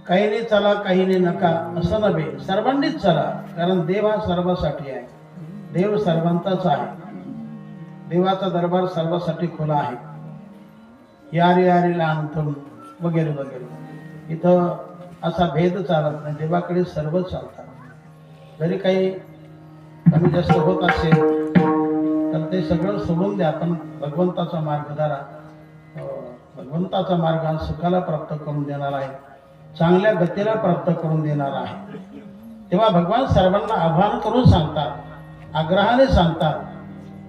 काहीने चला काहीने नका असं नव्हे, सर्वांनीच चला. कारण देव हा सर्वांसाठी आहे, देव सर्वांचाच आहे, देवाचा दरबार सर्वांसाठी खुला आहे. यारे यारेला अंथरून वगैरे वगैरे. इथं असा भेद चालत नाही, देवाकडे सर्व चालतात. जरी काही कमी जास्त होत असेल तर ते सगळं सोडून द्या. आपण भगवंताचा मार्ग धरा. भगवंताचा मार्ग हा सुखाला प्राप्त करून देणार आहे, चांगल्या गतीला प्राप्त करून देणार आहे. तेव्हा भगवान सर्वांना आव्हान करून सांगतात, आग्रहाने सांगतात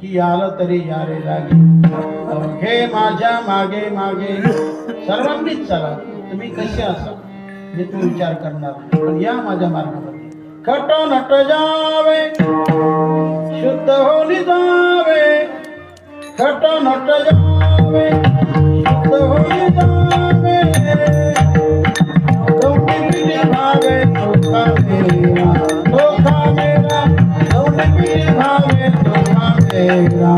की याल तरी यारे लागे, हे माझ्या मागे मागे. सर्वांनीच चला. तुम्ही कसे असा हे तू विचार करणार नाही, पण या माझ्या मार्गामध्ये. खट नट जावे शुद्ध होली जावे, खट नट जावे शुद्ध होली जावे. भावे चोखा मेरा दौंडी पिठी भावे चोखा मेरा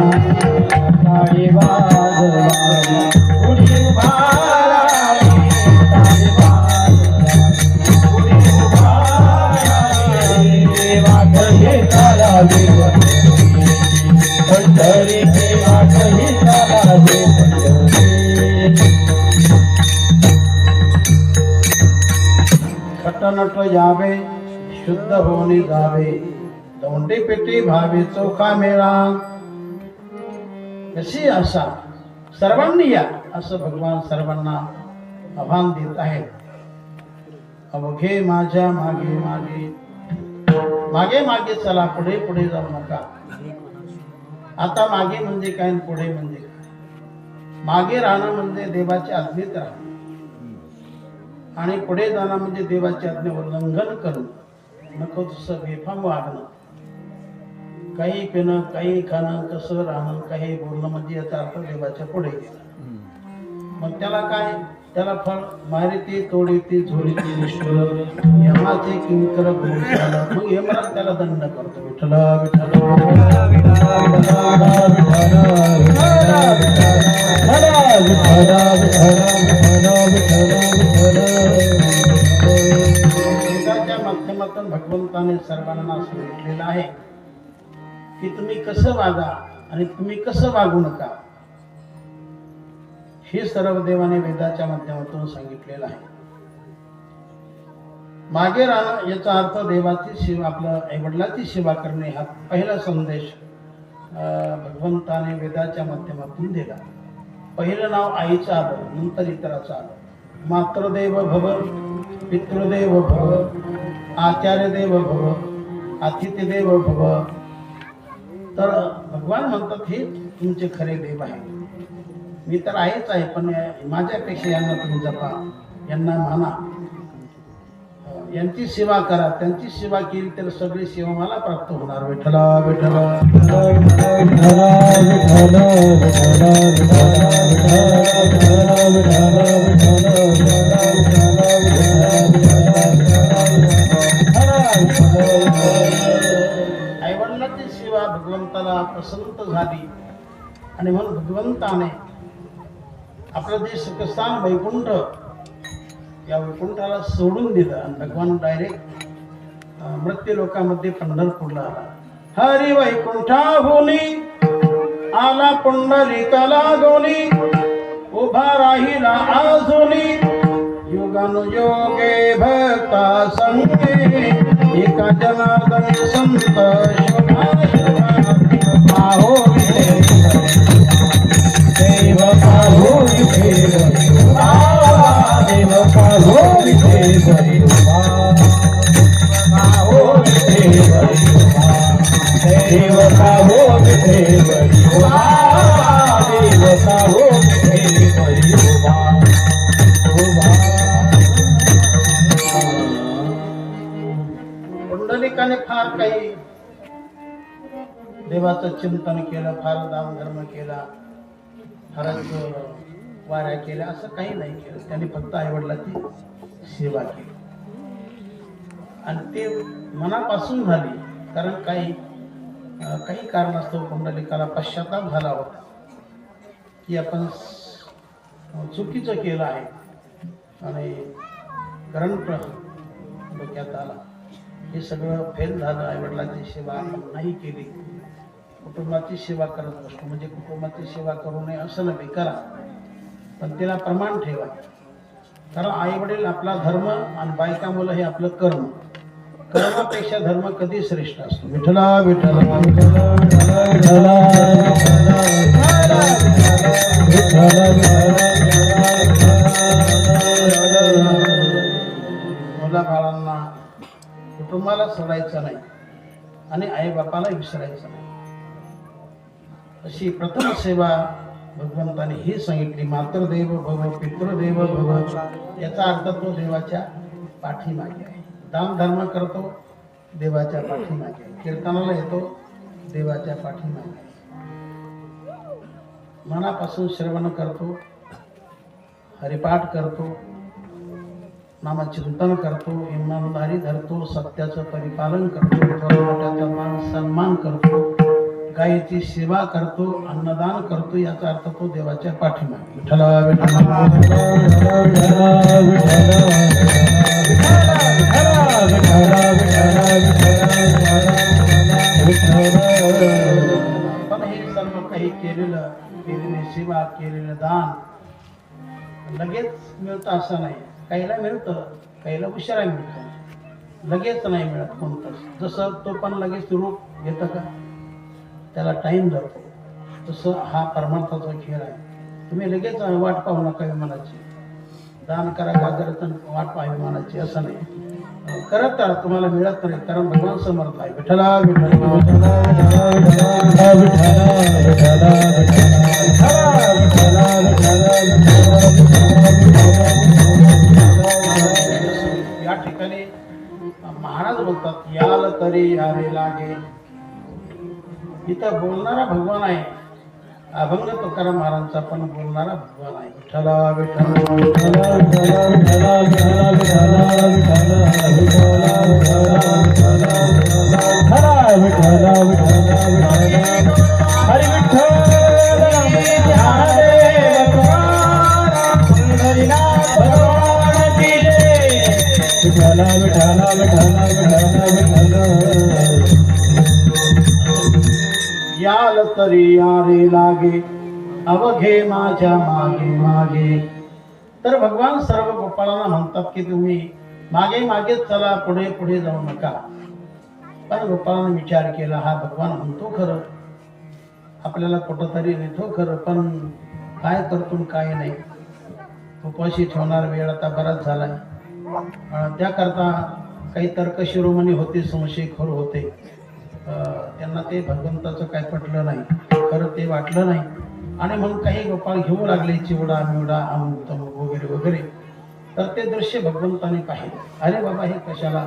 ताळी वाजवावी उडी उभारावी ताळी वाजवावी उडी उभारावी वाटही चालावी पंढरीची वाटही चालावी पंढरी खटनट यावे शुद्ध होणे जावे दौंडी पेटी भावे चोखा मेळा कशी असा सर्वांनी या असं भगवान सर्वांना आव्हान देत आहेत. अवघे माझ्या मागे मागे मागे मागे चला पुढे पुढे जाऊ नका. आता मागे म्हणजे काय आणि पुढे म्हणजे काय? मागे राहणं म्हणजे देवाच्या आज्ञेत राहणं आणि पुढे जाणं म्हणजे देवाच्या आज्ञे उल्लंघन करणं. नको तसं बेफाम वागणं, काही पिणं काही खाणं कसं राहणं काही बोलणं म्हणजे याचा अर्थ देवाच्या पुढे गेला. मग त्याला काय? त्याला फळ मारिती तोडीती झोडीती निष्ठुर यमाचे किंकर गोशाला. मग यमराज त्याला दंड करतो. विठ्ठल विठ्ठल गीताच्या माध्यमातून भगवंताने सर्वांना सांगितलेलं आहे की तुम्ही कसं वागा आणि तुम्ही कसं वागू नका. हे सर्व देवाने वेदाच्या माध्यमातून सांगितलेलं आहे. मागे राहणं याचा अर्थ देवाची सेवा, आपल्या आईवडिलाची सेवा करणे हा पहिला संदेश भगवंताने वेदाच्या माध्यमातून दिला. पहिलं नाव आईचं आलं, नंतर इतराचं आलं. मातृदेव भव पितृदेव भव आचार्यदेव भव अतिथीदेव भव. तर भगवान म्हणतात हे तुमचे खरे देव आहे. मी तर आहेच आहे पण माझ्यापेक्षा यांना तुम्ही जपा, यांना माना, यांची सेवा करा. त्यांची सेवा केली तर सगळी सेवा मला प्राप्त होणार. विठ्ठल विठ्ठल आईवडिलांची सेवा भगवंताला पसंत झाली आणि म्हणून भगवंताने आपलं जे सुखस्थान वैकुंठ या वैकुंठाला सोडून दिलं आणि भगवान डायरेक्ट मृत्यू लोकामध्ये पंढरपूरला आला. हरी वैकुंठाहुनी आला पुंडलिकाला गोनी उभा राहिला आजुनी युगानुयोगे भक्ता संगे एका जनार्दन संत शोभा आहो देव पाहो देव देव पाहो देव पाहो देव देव पाहो देव देव पाहो पुंडलिकाने फार काही देवाचं चिंतन केलं, फार दान धर्म केला, फारच वाऱ्या केल्या, असं काही नाही केलं. त्यांनी फक्त आईवडिलाची सेवा केली आणि ते मनापासून झाली. कारण काही कारणास्तव पुंडलिकाला पश्चाताप झाला होता की आपण चुकीचं केलं आहे आणि करंट डोक्यात आला. हे सगळं फेल झालं. आईवडिलाची सेवा आपण नाही केली, कुटुंबाची सेवा करत बसतो. म्हणजे कुटुंबाची सेवा करू नये असं नव्हे, करा, पण तिला प्रमाण ठेवा. कारण आईवडील आपला धर्म आणि बायका मुलं हे आपलं कर्म. कर्मापेक्षा धर्म कधी श्रेष्ठ असतो. विठ्ठला विठ्ठल मुला बाळांना कुटुंबाला सोडायचं नाही आणि आई बापाला विसरायचं नाही. अशी प्रथम सेवा भगवंताने ही सांगितली. मातृदेव भव पितृदेव भव याचा अर्थ तो देवाच्या पाठीमागे आहे. दान धर्म करतो देवाच्या पाठीमागे आहे. कीर्तनाला येतो देवाच्या पाठीमागे आहे. मनापासून श्रवण करतो, हरिपाठ करतो, नामचिंतन करतो, इमानदारी धरतो, सत्याचं परिपालन करतो, मोठ्याचा मान सन्मान करतो, गायीची सेवा करतो, अन्नदान करतो, याचा अर्थ तो देवाच्या पाठीमागे विठ्ठला पण हे सर्व काही केलेली सेवा, केलेलं दान लगेच मिळतं असं नाही. काहीला मिळतं, काहीला उशिरा मिळतं, लगेच नाही मिळत कोणतंच. जसं तो पण लगेच रूप घेतं का, त्याला टाईम जातो. तसं हा परमार्थाचा खेळ आहे. तुम्ही लगेच वाट पाहू नका विमानाची. दान करा गाजराचं, वाट पाहा विमानाची असं नाही. करत तर तुम्हाला मिळत नाही, कारण भगवान समर्थ आहे. विठ्ठला या ठिकाणी महाराज बोलतात, याल तरी यावे लागे. इथं बोलणारा भगवान आहे. अभंग तुकाराम महाराजांचा पण बोलणारा भगवान आहे. विठ्ठला याल तरी यारे लागे, अवघे माझ्या मागे मागे. तर भगवान सर्व गोपाळांना म्हणतात की तुम्ही मागे मागेच चला, पुढे पुढे जाऊ नका. पण गोपाळांना विचार केला, हा भगवान म्हणतो खरं, आपल्याला कुठंतरी नेतो खरं, पण काय करतो काय नाही. उपाशी ठेवणार वेळ आता बराच झालाय. त्याकरता काही तर्क शिरोमणी होते, संशयखोर होते. त्यांना ते भगवंताचं काय पटलं नाही, खरं ते वाटलं नाही. आणि म्हणून काही गोपाळ घेऊ लागले चिवडा मिवडा अमुक तमुक वगैरे वगैरे. तर ते दृश्य भगवंताने पाहिले. अरे बाबा हे कशाला,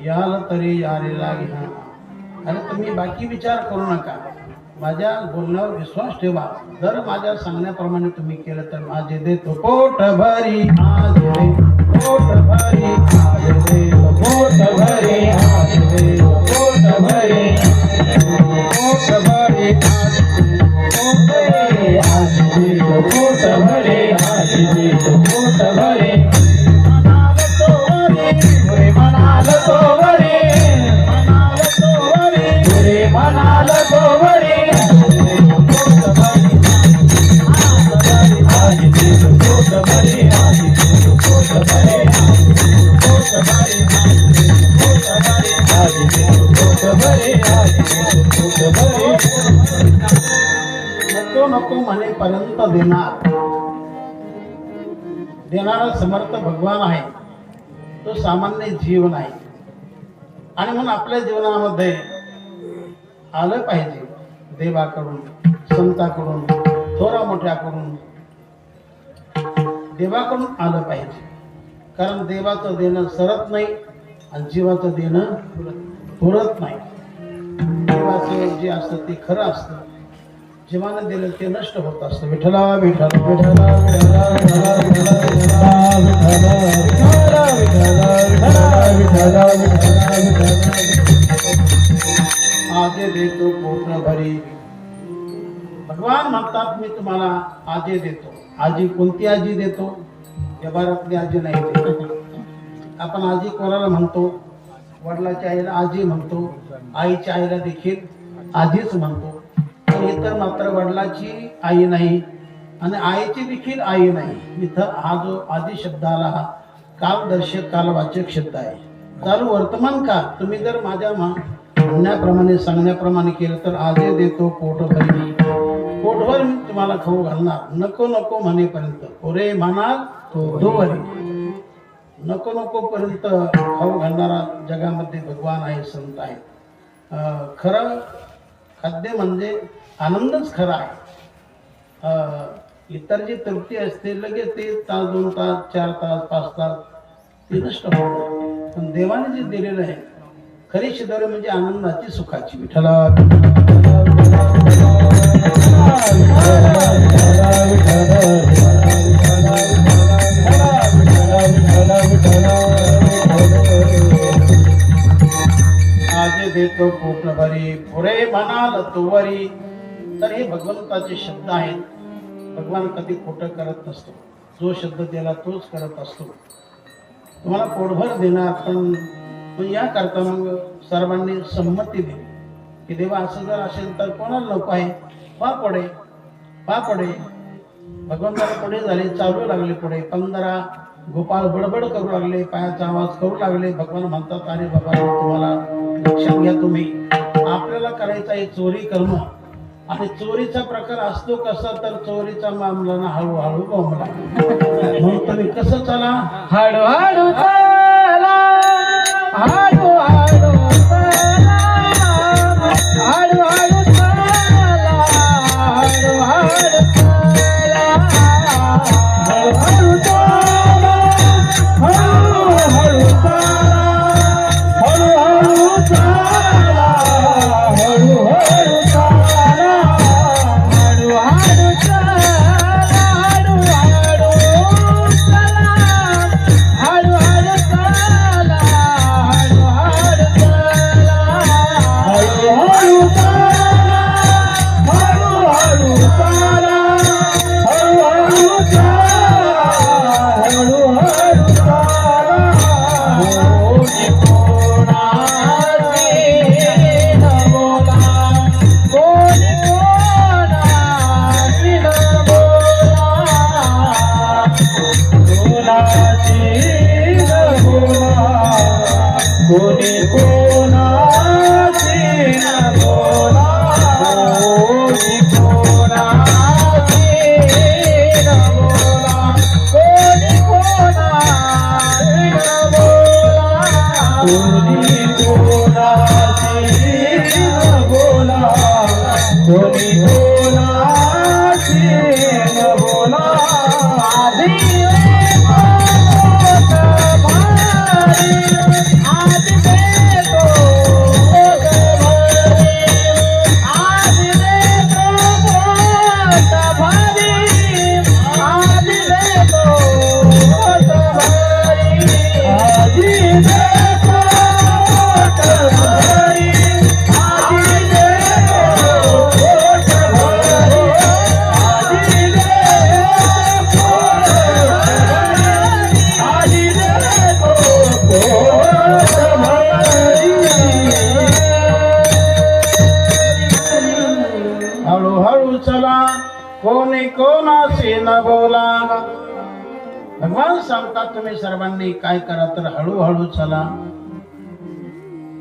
याल तरी यारे लागे. अरे तुम्ही बाकी विचार करू नका, माझ्या बोलण्यावर विश्वास ठेवा. जर माझ्या सांगण्याप्रमाणे तुम्ही केलं तर माझे देतो पोट भरी, आज दे पोट भरी, आज दे पोट भरी, आज दे पोट भरी, पोट भरी, आज दे पोट भरी, आज दे पोट भरी. म्हणाल तो वरी, म्हणाल तो वरी, म्हणाल तो वरी, नको नको म्हणेपर्यंत देणारा समर्थ भगवान आहे. तो सामान्य जीव नाही. आणि म्हणून आपल्या जीवनामध्ये आलं पाहिजे, देवाकडून, संताकडून, थोरा मोठ्याकडून, देवाकडून आलं पाहिजे. कारण देवाचं देणं सरत नाही आणि जीवाचं देणं पुरत नाही. देवाचं जे असतं ते खरं असतं, जीवानं दिलं ते नष्ट होत असतं. विठ्ठला विठ्ठला विठ्ठला विठ्ठला विठ्ठला विठ्ठला आजे देतो पोट भरी. भगवान म्हणतात मी तुम्हाला आजे देतो. आजी कोणती आजी देतो? व्यवहारातली आजी नाही देतो. आपण आजी कोणाला म्हणतो? वडिलाच्या आईला आजी म्हणतो, आईच्या आईला देखील आजीच म्हणतो. पण इतर मात्र वडिलाची आई नाही आणि आईची देखील आई नाही. इथं हा जो आदी शब्द आला, हा कालदर्शक कालवाचक शब्द आहे. चालू वर्तमान काळ. तुम्ही जर माझ्या म्हणण्याप्रमाणे सांगण्याप्रमाणे केलं तर आजे देतो पोट भरी. पोटभर मी तुम्हाला खाऊ घालणार, नको नको म्हणेपर्यंत. ओरे म्हणाल तोवरी. नको नको पर्यंत खाऊ घालणारा जगामध्ये भगवान आहे, संत आहे. खरं खाद्य म्हणजे आनंदच खरा आहे. इतर जी तृप्ती असते लगेच ते तास 2 तास 4 तास 5 तास ते नष्ट होतं. पण देवाने जे दिलेलं आहे खरी शिदोरी म्हणजे आनंदाची, सुखाची. विठ्ठला विठ्ठला तर हे भगवंताचे शब्द आहेत. भगवान कधी खोटं करत नसतो. जो शब्द दिला तोच करत असतो. तुम्हाला पोटभर देणार, पण याकरता मग सर्वांनी संमती दिली की देवा असं जर असेल तर कोणाला नको आहे, पा पुढे भगवंताला पुढे झाले, चालू लागले पुढे. 15 गोपाळ बडबड करू लागले, पायाचा आवाज करू लागले. भगवान म्हणतात अरे बाबा तुम्हाला लक्षात घ्या, तुम्ही आपल्याला करायचं आहे चोरी करणं. आणि चोरीचा प्रकार असतो कसा, तर चोरीचा मामला ना हळूहळू बोंबला. म्हणून तुम्ही कसं चला, हळूहळू चला, हळूहळू चला, हळूहळू चला, हळूहळू चला, हळूहळू चला, हळूहळू चला, हळूहळू चला, हळूहळू चला, हळूहळू चला, हळूहळू चला, हळूहळू चला, हळूहळू चला, हळूहळू चला, हळूहळू चला, हळूहळू चला. कोणी कोणाची न बोला, कोणी कोणाची न बोला, कोणाची न बोला, कोणी कोणाची न बोला, कोणी कोणाची न बोला, कोणी कोणाची न बोला, कोणी कोणाची न बोला, कोणी कोणाची न बोला. आधी हळूहळू चला, कोणी कोणाशी न बोला. भगवान सांगतात तुम्ही सर्वांनी काय करा, तर हळूहळू चला.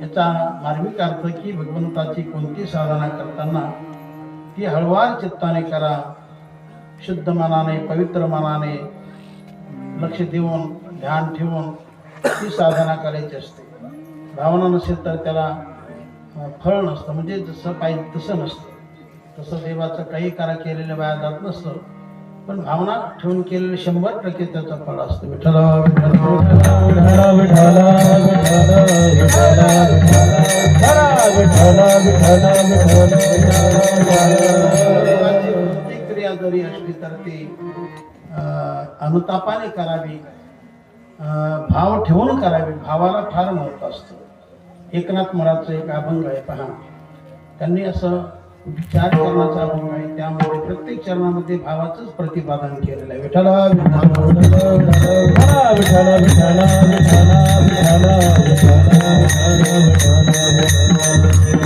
याचा मार्मिक अर्थ की भगवंताची कोणती साधना करताना ती हळुवार चित्ताने करा, शुद्ध मनाने, पवित्र मनाने, लक्ष देऊन, ध्यान ठेवून ती साधना करायची असते. भावना नसेल तर त्याला फळ नसतं, म्हणजे जसं पाहिजे तसं नसतं. तसं देवाचं काही करा केलेलं वाया जात नसतं, पण भावना ठेवून केलेलं 100% त्याचं फळ असतं. विठ्ठला विठ्ठला विठ्ठला विठ्ठला विठ्ठला विठ्ठला विठ्ठला देवाची प्रतिक्रिया जरी असली तर ती अनुतापाने करावी, भाव ठेवून करावी. भावाला फार महत्व असतं. एकनाथ महाराजचं एक अभंग आहे पहा. त्यांनी असं 4 चरणाचा अभंग आहे, त्यामध्ये प्रत्येक चरणामध्ये भावाचंच प्रतिपादन केलेलं आहे. विठ्ठला विठ्ठला विठ्ठला विठ्ठला विठ्ठला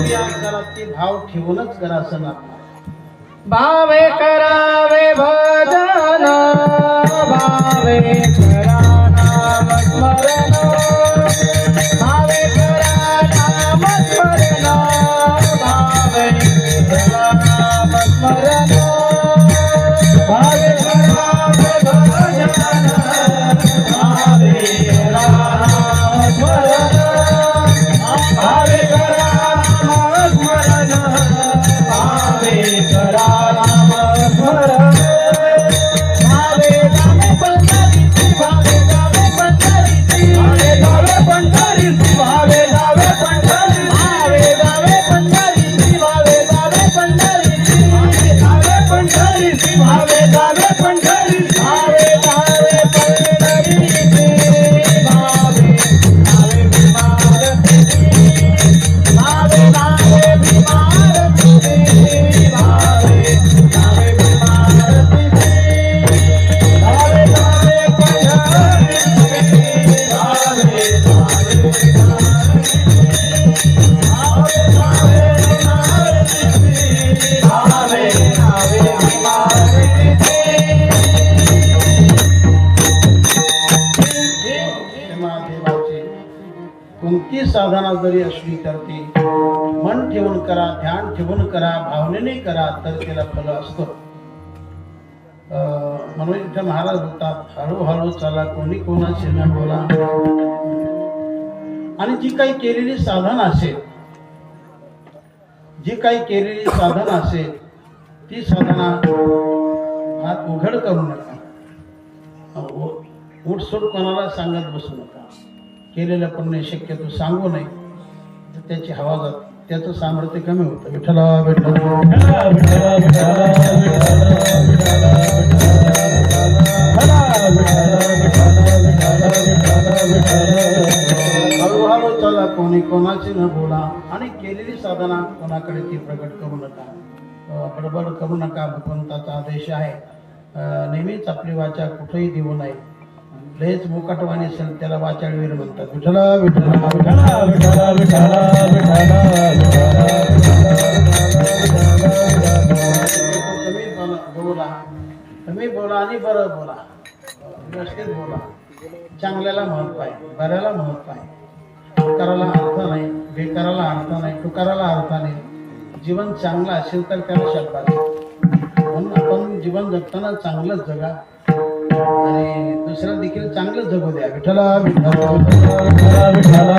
विठ्ठला ती भाव ठेवूनच करा असं ना. भावे करावे भजन, भावे करा नाम स्मरण, भावे करा नाम स्मरण, भावे करा नाम स्मरण, भावे करावे भजन, भावे करा नाम स्मरण, भावे करा नाम स्मरण, भावे करा नाम स्मरण, भावे गावे पंढरीची, भावे गावे पंढरीची, भावे गावे पंढरीची, भावे गावे पंढरीची, भावे गावे पंढरीची, भावे गावे पंढरीची, भावे गावे पंढरीची, भावे गावे पंढरीची, भावे गावे पंढरीची, भावे गावे भीमारती, भावे गावे भीमारती, भावे साधना जरी असली तर ती मन ठेवून करा, ध्यान ठेवून करा, भावनेने करा तर त्याला फल असतं. म्हणून इथे महाराज बोलतात, हळूहळू चला कोणी कोणाशी न बोला. आणि जी काही केलेली साधना असेल, जी काही केलेली साधना असेल ती साधना हात उघड करू नका, उठसूट कोणाला सांगत बसू नका. केलेलं पुण्य शक्यतो सांगू नये, तर त्याची हवा जाते, त्याचं सामर्थ्य कमी होतं. विठ्ठला विठ्ठला हळूहळू चला कोणी कोणाची न बोला. आणि केलेली साधना कोणाकडे ती प्रकट करू नका, बडबड करू नका. भगवंताचा आदेश आहे, नेहमीच आपली वाचा कुठेही देऊ नये. लयच मुकाटवाणी असेल त्याला वाचाळवीर म्हणतात. विठ्ठला विठ्ठला विठ्ठला विठ्ठला विठ्ठला तुम्ही बोला आणि बरं बोला, व्यवस्थित बोला. चांगल्याला महत्व आहे, बऱ्याला महत्व आहे. तुकाराला अर्थ नाही, बेकाराला अर्थ नाही, तुकाराला अर्थ नाही. जीवन चांगलं असेल तर त्याला शब्द. म्हणून आपण जीवन जगताना चांगलंच जगा आणि दुसऱ्या देखील चांगलं जगू द्या. विठ्ठला विठ्ठला विठ्ठला विठ्ठला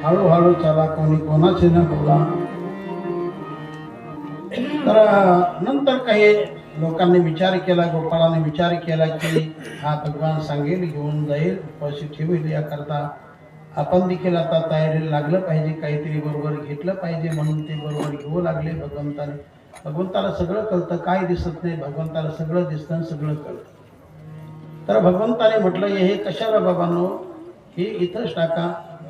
हळूहळू चला कोणी कोणाशी न बोला. तर नंतर काही लोकांनी विचार केला, गोपाळाने विचार केला की हा भगवान सांगेल, घेऊन जाईल, उपाशी ठेवेल, याकरता आपण देखील आता तयारीला लागलं पाहिजे, काहीतरी बरोबर घेतलं पाहिजे. म्हणून ते बरोबर घेऊ लागले. भगवंताला सगळं कळतं, काय दिसत नाही. भगवंताला सगळं दिसतं, सगळं कळतं. तर भगवंताने म्हटलं, हे कशाला बाबांनो, हे इथंच टाका,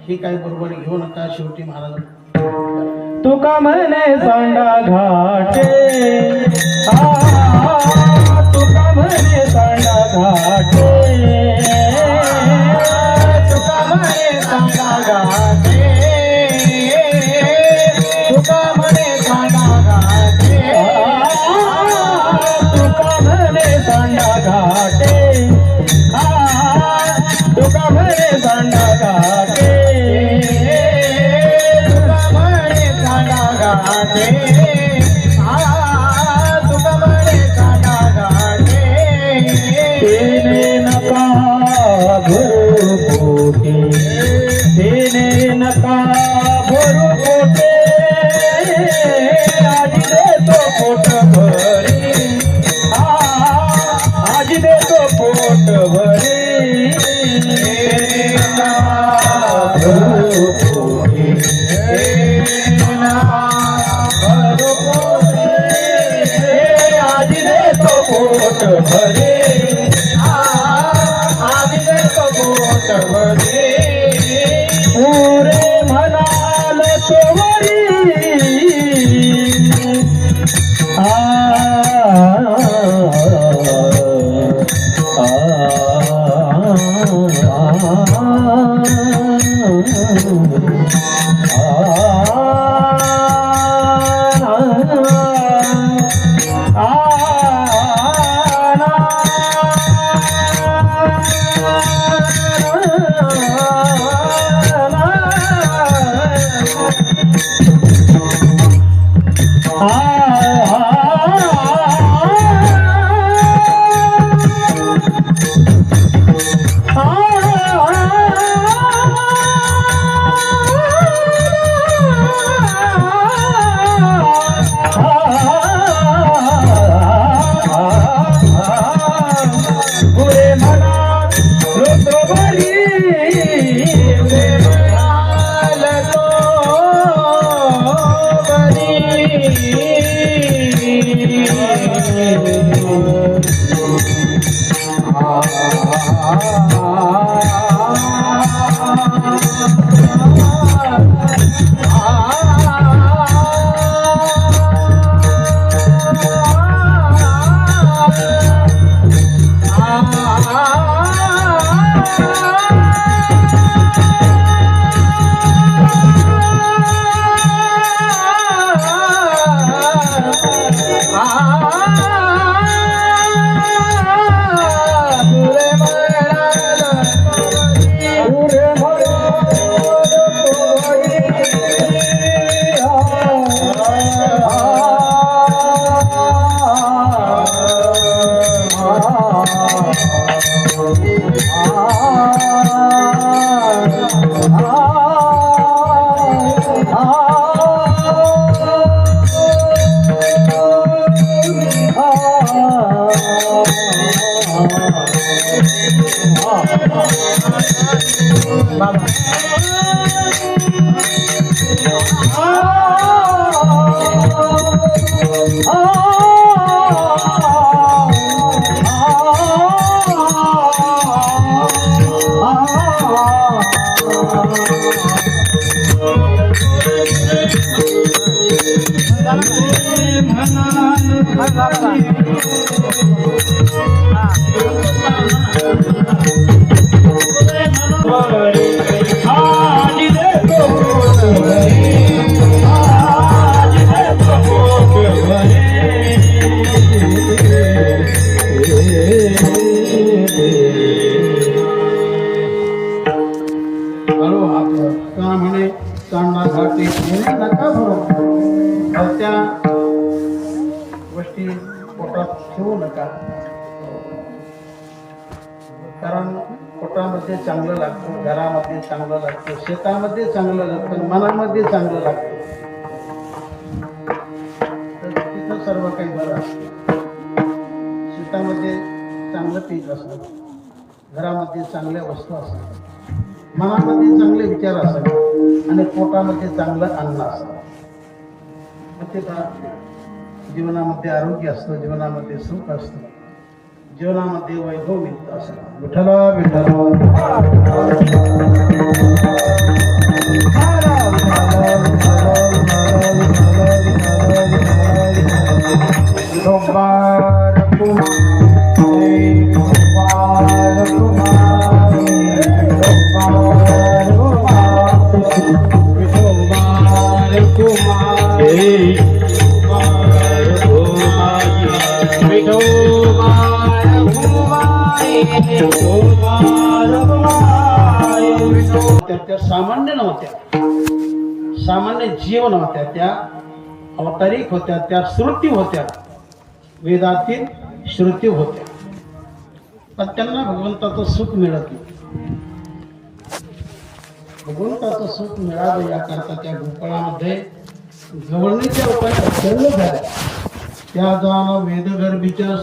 हे काही बरोबर घेऊ नका. शेवटी महाराज तुका म्हणे सांडा घाटे, तुका म्हणे सांडा घाटे, तुका म्हणे सांडा घाटे, तुका म्हणे सांडा घाटे, तुका म्हणे सांडा घाटे, तुका म्हणे सांडा घाटे, तेने नका भरू पोटे, तेने नका भरू पोटे, आजी देतो पोट भरी, आजी देतो पोट भरी. भरू पोटे पोट भरे, आधी देतो पोट भरे. पुरे म्हणाल तोवरी, हळू हात का म्हणे चांडा घाटे घेणे नका भरो त्या गोष्टी पोटात ठेवू नका कारण पोटामध्ये चांगलं लागतं घरामध्ये चांगलं लागतं शेतामध्ये चांगलं लागतं मनामध्ये चांगलं लागतं तर तिथं सर्व काही बरं असतं शेतामध्ये चांगलं पीक असतं घरामध्ये चांगल्या वस्तू असतात मनामध्ये चांगले विचार असावे आणि पोटामध्ये चांगलं अन्न असावं मग ते का जीवनामध्ये आरोग्य असतं जीवनामध्ये सुख असतं जीवनामध्ये वैभव मिळतं असं विठ्ठला त्या सामान्य नव्हत्या सामान्य जीव नव्हत्या त्या अवतारिक होत्या त्या श्रुती होत्या वेदातील श्रुती होत्या पण त्यांना भगवंताचं सुख मिळत नाही भगवंताचं सुख मिळावं याकरता त्या गोपाळामध्ये गवळणीच्या उपाय अत्यंत झाल्या त्या जाण वेदगर्भीच्या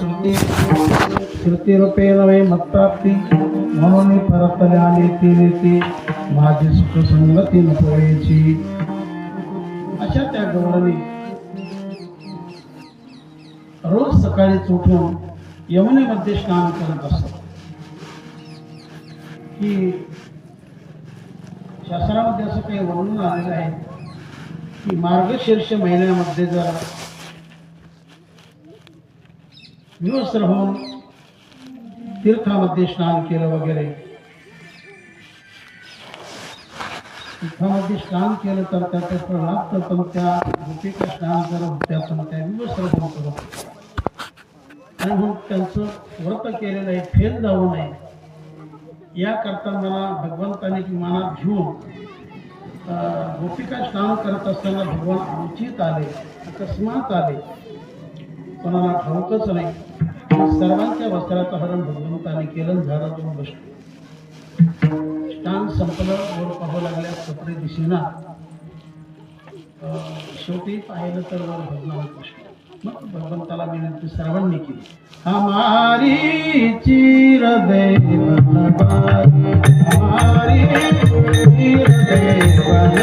श्रुती रूपे नव्हे मत्प्राप्ती म्हणून परतल्या नेती माझी सुख संगती नकोळीची अशा त्या गवळणी रोज सकाळी उठून यमुनेमध्ये स्नान करत असतात की शास्त्रामध्ये असं काही वर्णन आलेलं आहे की मार्गशीर्ष महिन्यामध्ये जर विवस्त्र होऊन तीर्थामध्ये स्नान केलं वगैरे तीर्थामध्ये स्नान केलं तर त्याचं फळ लागतं पण त्या गोपिका स्नान करत होत्या पण त्या विवस्त्र होऊन करत होत्या आणि मग त्यांचं व्रत केलेलं आहे फेल जाऊ नये याकरता मला भगवंताने मनात घेऊन गोपिका स्नान करत असताना भगवान अनुचित आले अकस्मात आले कोणाला ठाऊकच नाही सर्वांच्या वस्त्राचं हरण भगवंताने केलं झालं दोन गोष्टी स्नान संपलं वर पाहू लागल्या कपडे दिसेना शेवटी पाहिलं तर वर भगवान कृष्ण मग भगवंताला विनंती सर्वांनी केली हमारी चिर देवन हमारी चिर देवन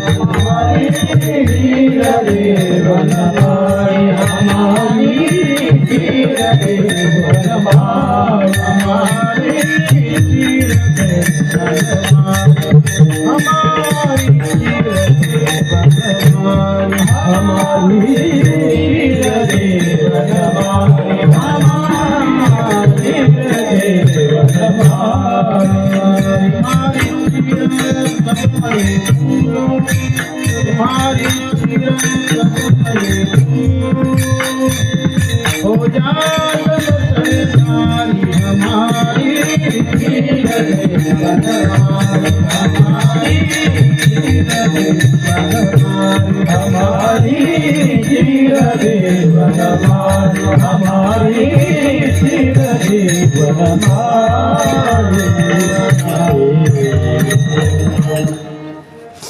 हमारी चिर देवन हमारी चिर देवन हमारी चिर देवन हमारी चिर देवन हमारी हो जाए हमारी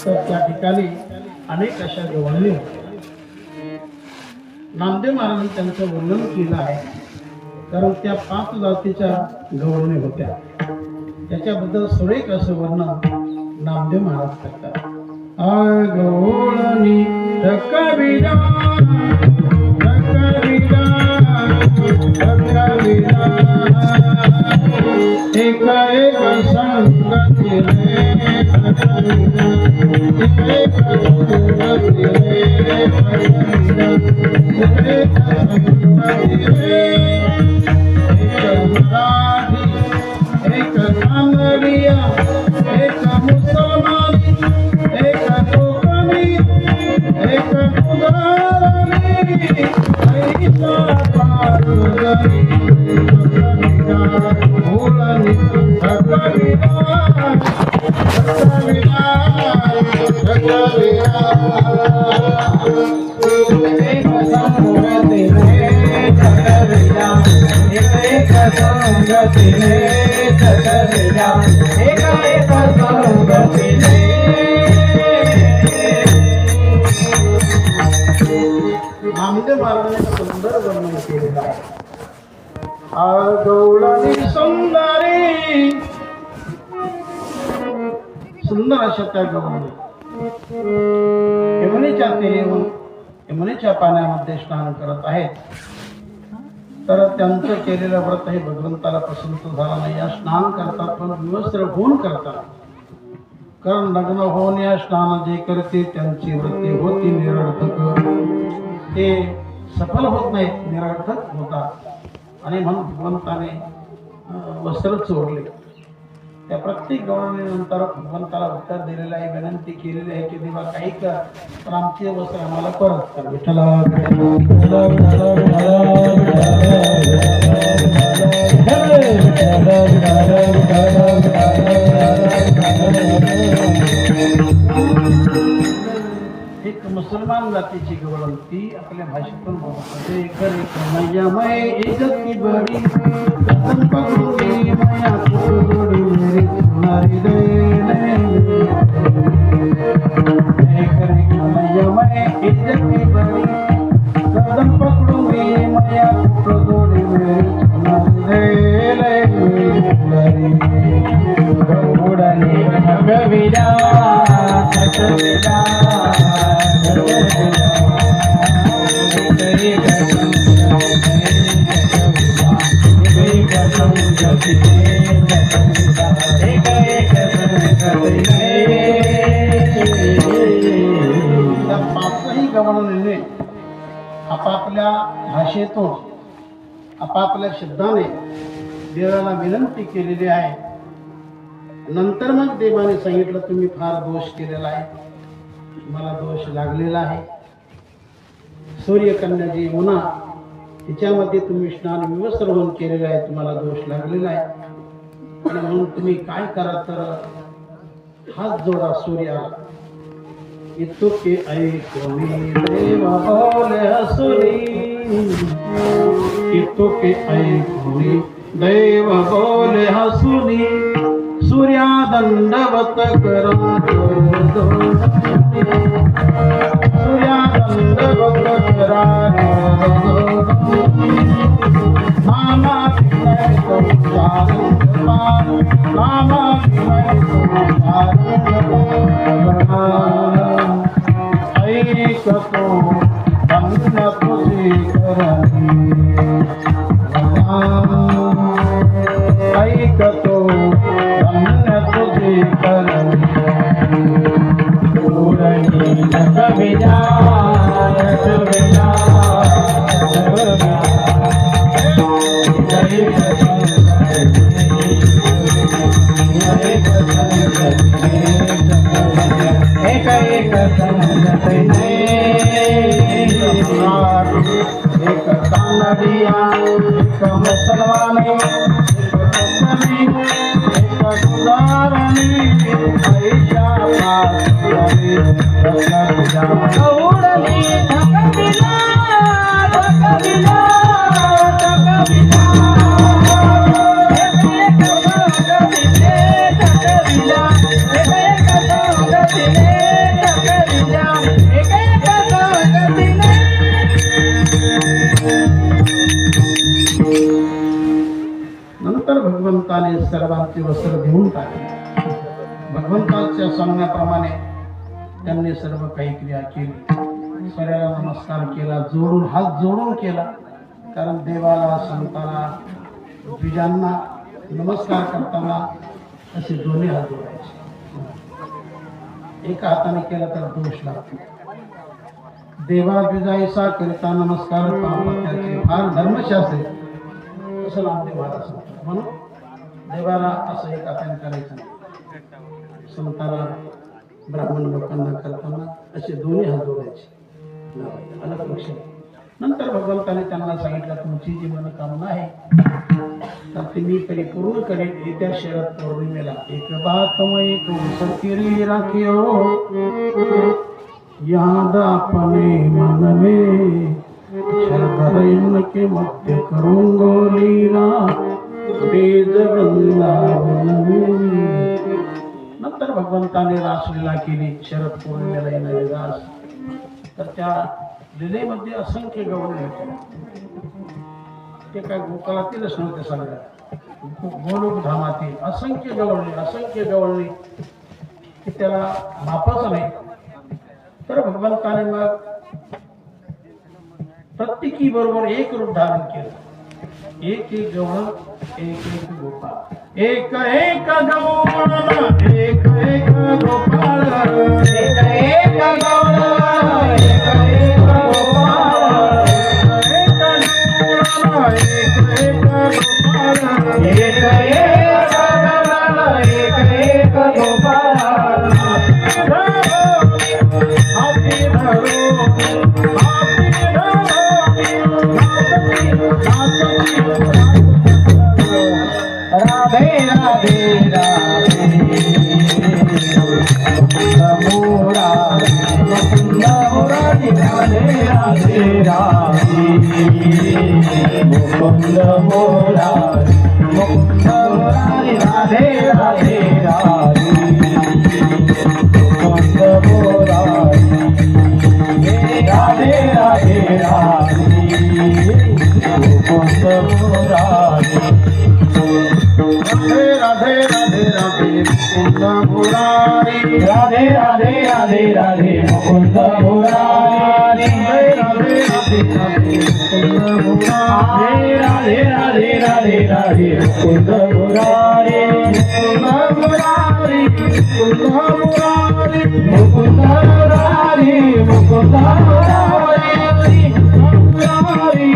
तर त्या ठिकाणी अनेक अशा गवळणी होत्या नामदेव महाराजांनी त्यांचं वर्णन केलं आहे कारण त्या 5 जातीच्या गवळणी होत्या त्याच्याबद्दल सुरेख असं वर्णन नामदेव महाराज करतात गवळणी एक एक संगती रे एक संगती रे एक संगती रे एक मराठी एक कानडिया एक मुसलमानी एक कोकणी एक गुजराती ऐसा पारुगरी भूलनी सकविना सकविना सकविना एक संगति में सकविना एक संगति में सकविना एक संगति में नामदेव महाराजांनी सुंदर वर्णन केलेलं आहे. गौळणी सुंदरी सुंदर अशा त्या गवळणी यमुनेच्या तीरावर यमुनेच्या पाण्यामध्ये स्नान करत आहेत. तर त्यांचं केलेलं व्रत हे भगवंताला पसंत झाला नाही. या स्नान करतात पण विवस्त्र होऊन करतात. कारण लग्न होऊन या स्नान जे करते त्यांची व्रते होती निरर्थक, ते सफल होत नाहीत, निरर्थक होतात. आणि म्हणून भगवंताने वस्त्र चोरले. त्या प्रत्येक गवळणीनंतर भगवंताला उत्तर दिलेलं आहे, विनंती केलेली आहे की देवा काही कर पण आमचे वस्त्र आम्हाला परत कर. विठ्ठला एक मुसलमान जातीची गवळण ती आपल्या भाषेतून बोलते. मैयामय इज्जती बडी कदम पकडून माया जोडी मेरी सुनारी मैयामय इज्जती बडी कदम पकडून माया जोडी मेरी सुनारी गौडनी भगविरा सतविरा पाचही गवळणीने आपापल्या भाषेतून आपापल्या शब्दाने देवाला विनंती केलेली आहे. नंतर मग देवाने सांगितलं तुम्ही फार दोष केलेला आहे, मला दोष लागलेला आहे. सूर्यकन्या जी यमुना तिच्यामध्ये तुम्ही स्नान विवस्त्र होऊन केलेलं आहे, तुम्हाला दोष लागलेला आहे. आणि म्हणून तुम्ही काय करा तर हात जोडा सूर्याला. इतुके ऐकोनी देवा बोले हसुनी इतुके ऐकोनी देव बोले हसुनी सूर्या दंडवत करा सूर्या दंडवत करा नामा नामा ऐकतो धन्य तुझी करणी ऐकतो धन्य तुझी करणी कविता कविता एक एक एक कानडिया एक मुसलमान एक गुजराती ऐशा नंतर भगवंताने सर्वांचे वस्त्र घेऊन टाकले. भगवंताच्या सांगण्याप्रमाणे त्यांनी सर्व काही क्रिया केली. सूर्याला नमस्कार केला, जोडून हात जोडून केला. कारण देवाला संताला द्विजांना नमस्कार करताना असे दोन्ही हात जोडायचे. एका हाताने केला तर दोष लागतो. देवा द्विजाईसा करिता नमस्कार पापात्याचे फार धर्मशास्त्र आहे, असं नामदेव महाराज सांगतात. म्हणून देवाला असं एक हाताने करायचं नाही. संताला ब्राह्मण लोकांना करताना असे दोन्ही हात जोडायचे. अलग लक्षात. नंतर भगवंताने त्यांना सांगितलं तुमची जी मनोकामना आहे तर ती मी परिपूर्ण करेन. येत्या शरद पौर्णिमेला एक बातमय सत्य राखियो याद अपने मन में शरद के मध्य करूंगो लीला वेद वृंदावन में. नंतर भगवंताने रासलीला केली शरद पौर्णिमेला येणारी रास. तर त्या लीलेमध्ये असंख्य गवळणी होते. ते काय गोकुळातीलच नव्हते सगळ्या, गोलोक धामातील असंख्य गवळणी की त्याला मापाचं नाही. तर भगवंताने मग प्रत्येकी बरोबर एक रूप धारण केलं. एक गवळ, एक गोपाळ, एक गवळ, एक गोपाळ, एक गवळ, एक गोपाळ, एक गोपाळ, एक गोपाळ. राधे राधे राधे मुरारी मुकुंद मुरारी राधे राधे राधे मुकुंद मुरारी मुकुंद मुरारी राधे राधे राधे मुकुंद मुरारी राधे राधे राधे मुकुंद मुरारी. राधे राधे राधे मुकुंद मुरारी, राधे राधे राधे राधे मुकुंद मुरारी, राधे राधे राधे मुकुंद मुरारी, राधे राधे राधे राधे मुकुंद मुरारी, मुकुंद मुरारी, मुकुंद मुरारी, मुकुंद मुरारी, मुकुंद मुरारी,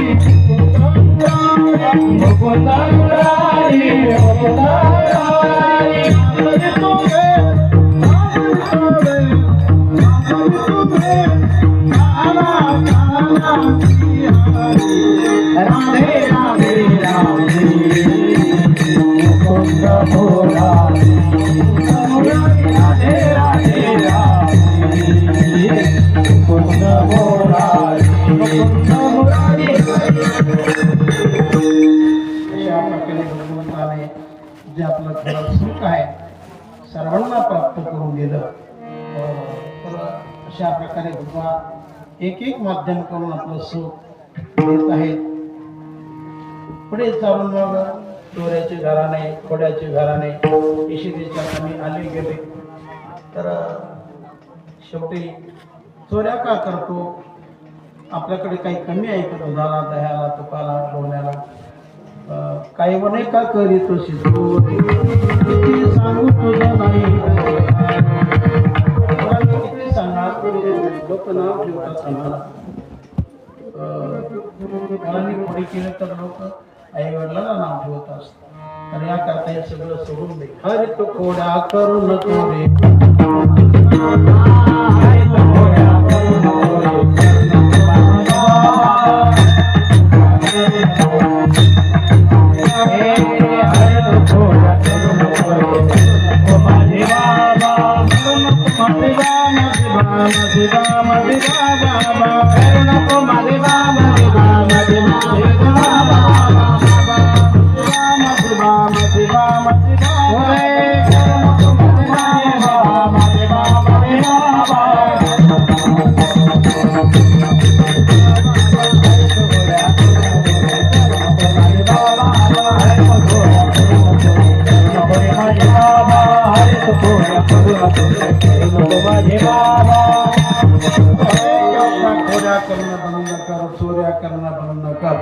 मुकुंद मुरारी, मुकुंद राधे राधे राधे मुकुंद मुरारी, राधे राधे राधे मुकुंद मुरारी, मुकुंद मुरारी. अशा प्रकारे भगवंताने जे आपलं खरं सुख आहे सर्वांना प्राप्त करून दिलं. तर अशा प्रकारे भगवान एक माध्यम करून आपलं सुख देत आहेत. पुढे चालून मग चोऱ्याचे घराणे, खोड्याचे घराणे इशिदेच्या कमी आले गेले. तर शेवटी चोऱ्या का करतो? आपल्याकडे काही कमी आहे का? दुधाला, दह्याला, तुपाला, लोण्याला काही वने का करीतो शिजतो किती सांगू तुझं नाही. किती सांगणार? लोक नाव ठेवतात आम्हाला. मुलांनी खोडी केलं तर लोक आई वडिलांना नाव ठेवत असतात. तर याकरता हे सगळं सोडून दे. हरी तो खोड्या करू नको रे, हरी तो खोड्या करू नको रे, खोड्या करणं बंद कर, चोऱ्या करणं बंद कर.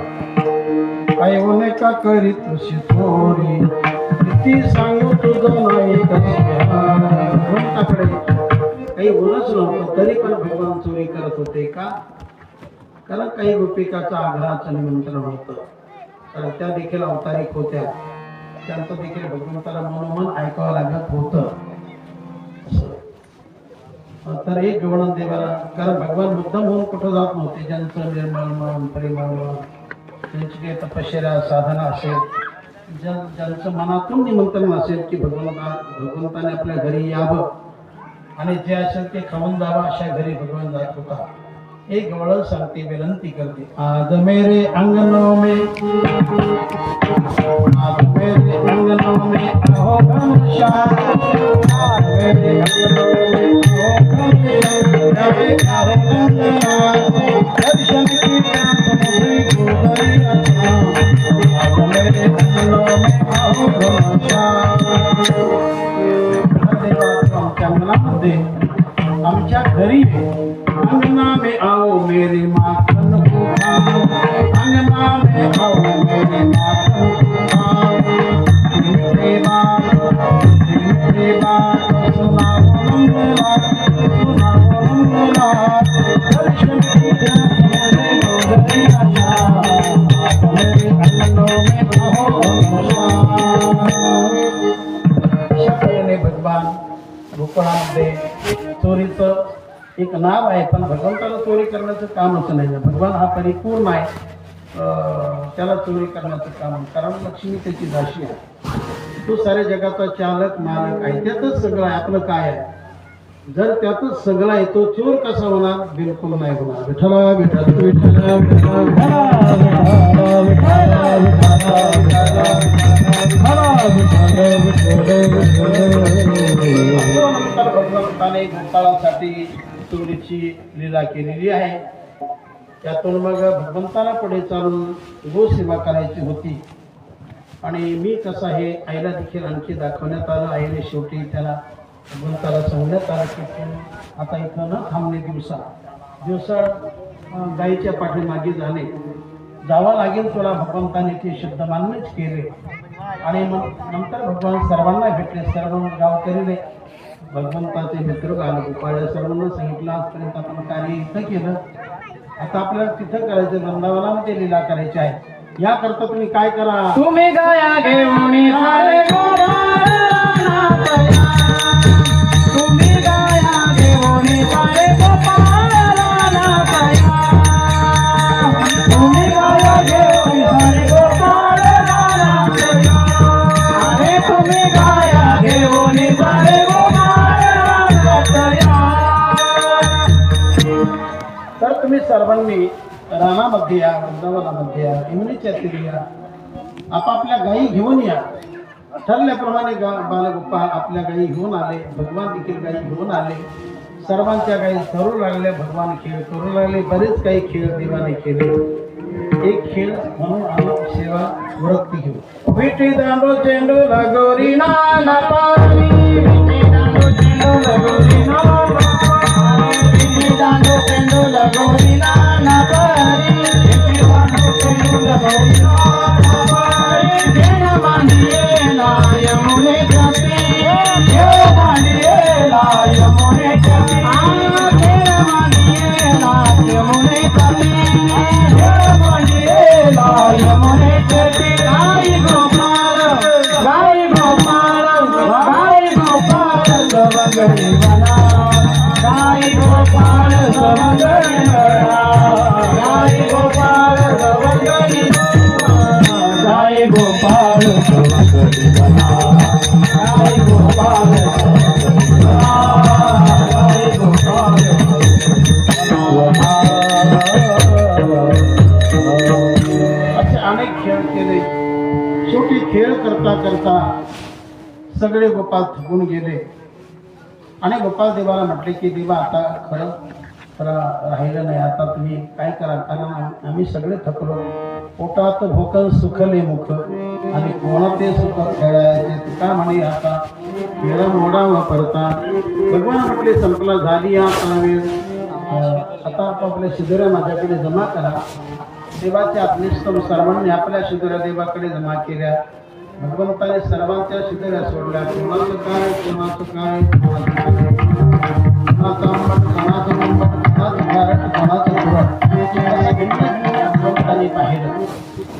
ऐवणे का करी तुझी चोरी किती सांगू तुझं नाही भगवंताकडे काही बोलच नव्हतं तरी पण भगवान चोरी करत होते का? कारण काही गोपिकाचं आग्रहाचं निमंत्रण होतं, कारण त्या देखील अवतारिक होत्या, त्यांचं देखील भगवंताला मनोमन ऐकावं लागत होतं. तर एक गवळण देवाला, कारण भगवान मुद्दाम होऊन कुठं जात नव्हते. ज्यांचं निर्मळ मन परिमळ मन, त्यांची काही तपश्चर्या साधना असेल, ज्यांचं मनातून निमंत्रण असेल की भगवंताने आपल्या घरी यावं आणि जे असेल ते खाऊन जावं, अशा घरी भगवान जात होता. एक गवळण सांगते, विनंती करते, आज मेरे अंगनों में, आज मेरे अंगनों में आओ घनश्याम, आज मेरे अंगनों में आओ घनश्याम, दर्शन की मुझे गुजरिया शाम, आज मेरे अंगनों में आओ घनश्याम. आमच्या अंगणामध्ये, आमच्या घरी अंगना में आओ मेरी माखन को खाओ, अंगना में आओ मेरी माखन को खाओ, मीठे बात सुनाओ नंदलाल, सुनाओ नंदलाल, दर्शन पूजा मुझे गुजरिया शाम, मेरे अंगनों में आओ शक्तीने भगवान गोकुळामध्ये चोरीचं एक नाव आहे, पण भगवंताला चोरी करण्याचं कामच नाही. भगवान हा परिपूर्ण आहे, त्याला चोरी करण्याचं काम, कारण लक्ष्मी त्याची दाशी आहे. तो साऱ्या जगाचा चालक मालक आहे, त्यातच सगळं आहे. आपलं काय आहे? जर त्यातच सगळं आहे, तो चोर कसा होणार? बिलकुल नाही होणार. विठ्ठला विठ्ठल विठ्ठल भगवंताने गोपाळासाठी चोरीची लीला केलेली आहे. त्यातून मग भगवंताला पुढे चालून गोसेवा करायची होती. आणि मी कसं हे आईला देखील आणखी दाखवण्यात आलं. आईने शेवटी त्याला भगवंताला सांगण्यात आलं की आता इथं न थांबणे, दिवसा गाईच्या पाठीमागे जावं लागेल तुला. भगवंताने ते शब्द मान्यच केले. आणि मग नंतर भगवान सर्वांना भेटले, सर्व गावकरीने भगवंताचे मित्र गोपाळ सर्वांना सांगितलं आजपर्यंत आपण कार्य इथं केलं, आता आपल्याला तिथं करायचं, वृंदावनामध्ये लीला करायची आहे. याकरता तुम्ही काय करा, तुम्ही गाया घेऊन सारे तुम्ही गाया घेऊन सारे गोपाळाला तया, तुम्ही गाया घेऊन सारे गोपाळाला तया, अरे तुम्ही गाया घेऊन सारे गोपाळाला तया. तर तुम्ही सर्वांनी रानामध्ये या, वृंदावनामध्ये या, यमुनेच्या तीरी या, आपापल्या गायी घेऊन या. ठरल्याप्रमाणे बालगोपाळ आपल्या गायी घेऊन आले, भगवान देखील गायी घेऊन आले. सर्वांच्या गायी करू लागल्या, भगवान खेळ करू लागले. बरेच काही खेळ देवाने केले. एक खेळ म्हणून आम्ही सेवा वृत्ती घेऊ. विठी दांडो चेंडू लगोरी नाना पाणी, विठी दांडो चेंडू लगोरी नाना पाणी, विठी दांडो चेंडू लगोरी नाना पाणी, विठी दांडो चेंडू लगोरी नाना पाणी, घेण बांधियेला यमुनेच्या तीरी, घेण बांधियेला यमुनेच्या तीरी, घेण बांधियेला यमुनेच्या तीरी, घेण बांधियेला यमुनेच्या तीरी. गाई गोपाळ, गाई गोपाळ, गाई गोपाळ सवंगडी म्हणा, गाई गोपाळ सवंगडी म्हणा, गाई गोपाळ सवंगडी म्हणा, गाई गोपाळ सवंगडी म्हणा, गाई गोपाळ सवंगडी म्हणा, गाई गोपाळ असे अनेक खेळ केले. शेवटी खेळ करता करता सगळे गोपाळ थकून गेले. आणि गोपाळ देवाला म्हटले की देवा आता खरं राहिलं नाही, आता तुम्ही काय करा, कारण आम्ही सगळे थकलो. पोटात भोकन सुखले मुख आणि कोणते सुख खेळायचे, तुका म्हणे आता खेळ मोडा वापरता. भगवान म्हटले संपला, झाली आता वेळ, आता आपापल्या शिदोऱ्या माझ्याकडे जमा करा. देवाचे आत्मेस्तम सर्वांनी आपल्या शिदोऱ्या देवाकडे जमा केल्या. भगवंताने सर्वांच्या शिदोऱ्या सोडल्या. कोणाचं काय कोणाचं काय कोणाचं आंबट कोणाचं आंबट कोणाचं खारट कोणाचं तुरट भगवंताने पाहिलं.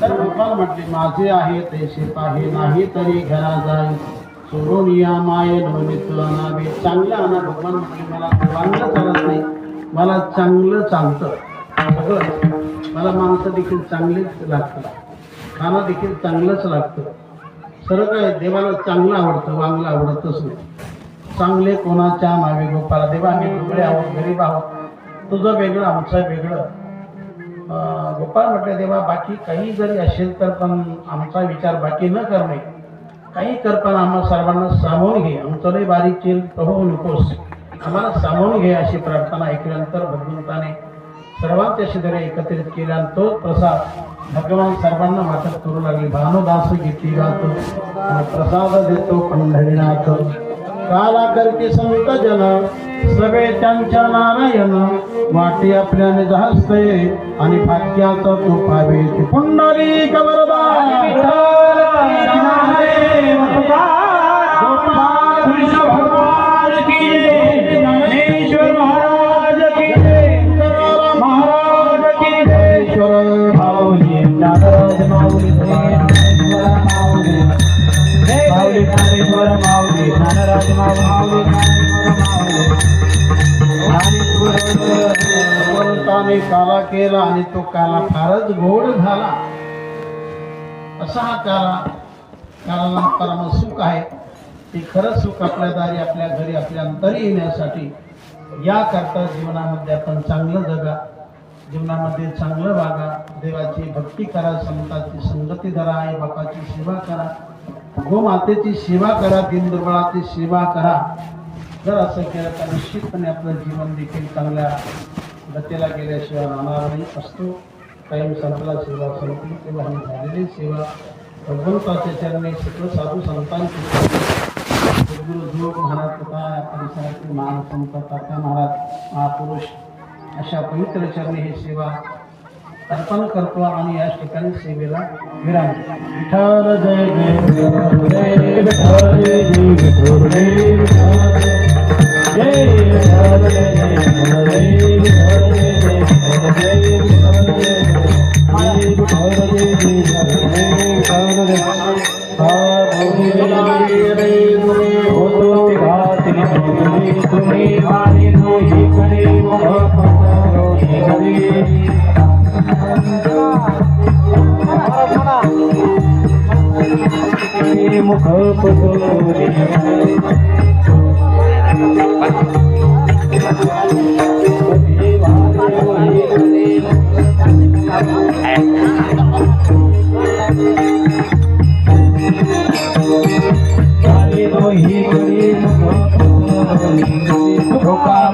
तर भगवान म्हटले माझे आहे तैसे पाहे नाही तरी घरा जाई सोडून या माये नवनीत अनावे. चांगलं आणा. भगवान म्हटले मला चांगलं चालत नाही, मला चांगलं चालतं सगळं. मला माणसं देखील चांगलीच लागतात, खाणं देखील चांगलंच लागतं. सर्व काय देवाला चांगलं आवडतं, वांगलं आवडतच नाही. चांगले कोणाच्या मावे गोपाला. देवा आम्ही दुबळे आहोत, गरीब आहोत, तुझं वेगळं आमचं वेगळं. गोपाळ म्हटले देवा बाकी काही जरी असेल तर पण आमचा विचार बाकी न करणे, काही करताना आम्हाला सर्वांना सामावून घे. आमचं लय बारीक चेल प्रभू नकोस, आम्हाला सामावून घे अशी प्रार्थना ऐकल्यानंतर भगवंताने सर्वांच्या शिदोऱ्या एकत्रित केल्या आणि तो प्रसाद भगवान सर्वांना वाटप करू लागले. भानुदास गीती गातो प्रसाद देतो पंढरीनाथ. काला करते संत जन सगळे त्यांच्या नारायण. वाटे आपल्याने जहाजते आणि भाग्याचा तो पावे. पुंडलिक वरदा भगवान की जय. ज्ञानेश्वर महाराज की जय. महाराज की जय. माऊली ज्ञानराज माऊली माऊली ज्ञानेश्वर माऊली ज्ञानराज माऊली भगवंताने काला केला आणि तो काला फारच गोड झाला. असा हा कालाला परम सुख आहे. ते खरं सुख आपल्या दारी आपल्या घरी आपल्या अंतरी येण्यासाठी याकरता जीवनामध्ये आपण चांगलं जगा, जीवनामध्ये चांगलं वागा, देवाची भक्ती करा, संतांची संगती धरा, आई बापाची सेवा करा, गोमातेची सेवा करा, दीनदुर्बळाची सेवा करा. जर असं केलं तर निश्चितपणे आपलं जीवन देखील चांगल्या गतीला गेल्याशिवाय राहणार नाही. असतो कायम संपला सेवा संपली तेव्हा ही झालेली सेवा भगवंताच्या चरणी सकल साधू संतांची सद्गुरू जोग महाराज तथा या परिसरातील महान संत तात्या महाराज महापुरुष अशा पवित्र चरणी ही सेवा अर्पण करतो आणि याच ठिकाणी सेवेला विराम. विठ्ठल जय जय विठ्ठल जय जय विठ्ठल जय मुख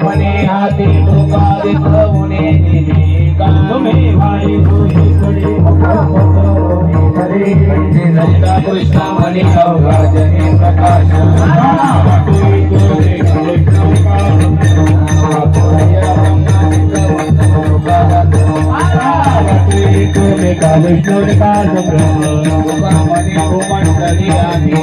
मने हाती डोका दिखवणे तुम्ही भाई कृष्ण मनी अवघाजने प्रकाश कालेश्वर काल मनी कुमंडली आधी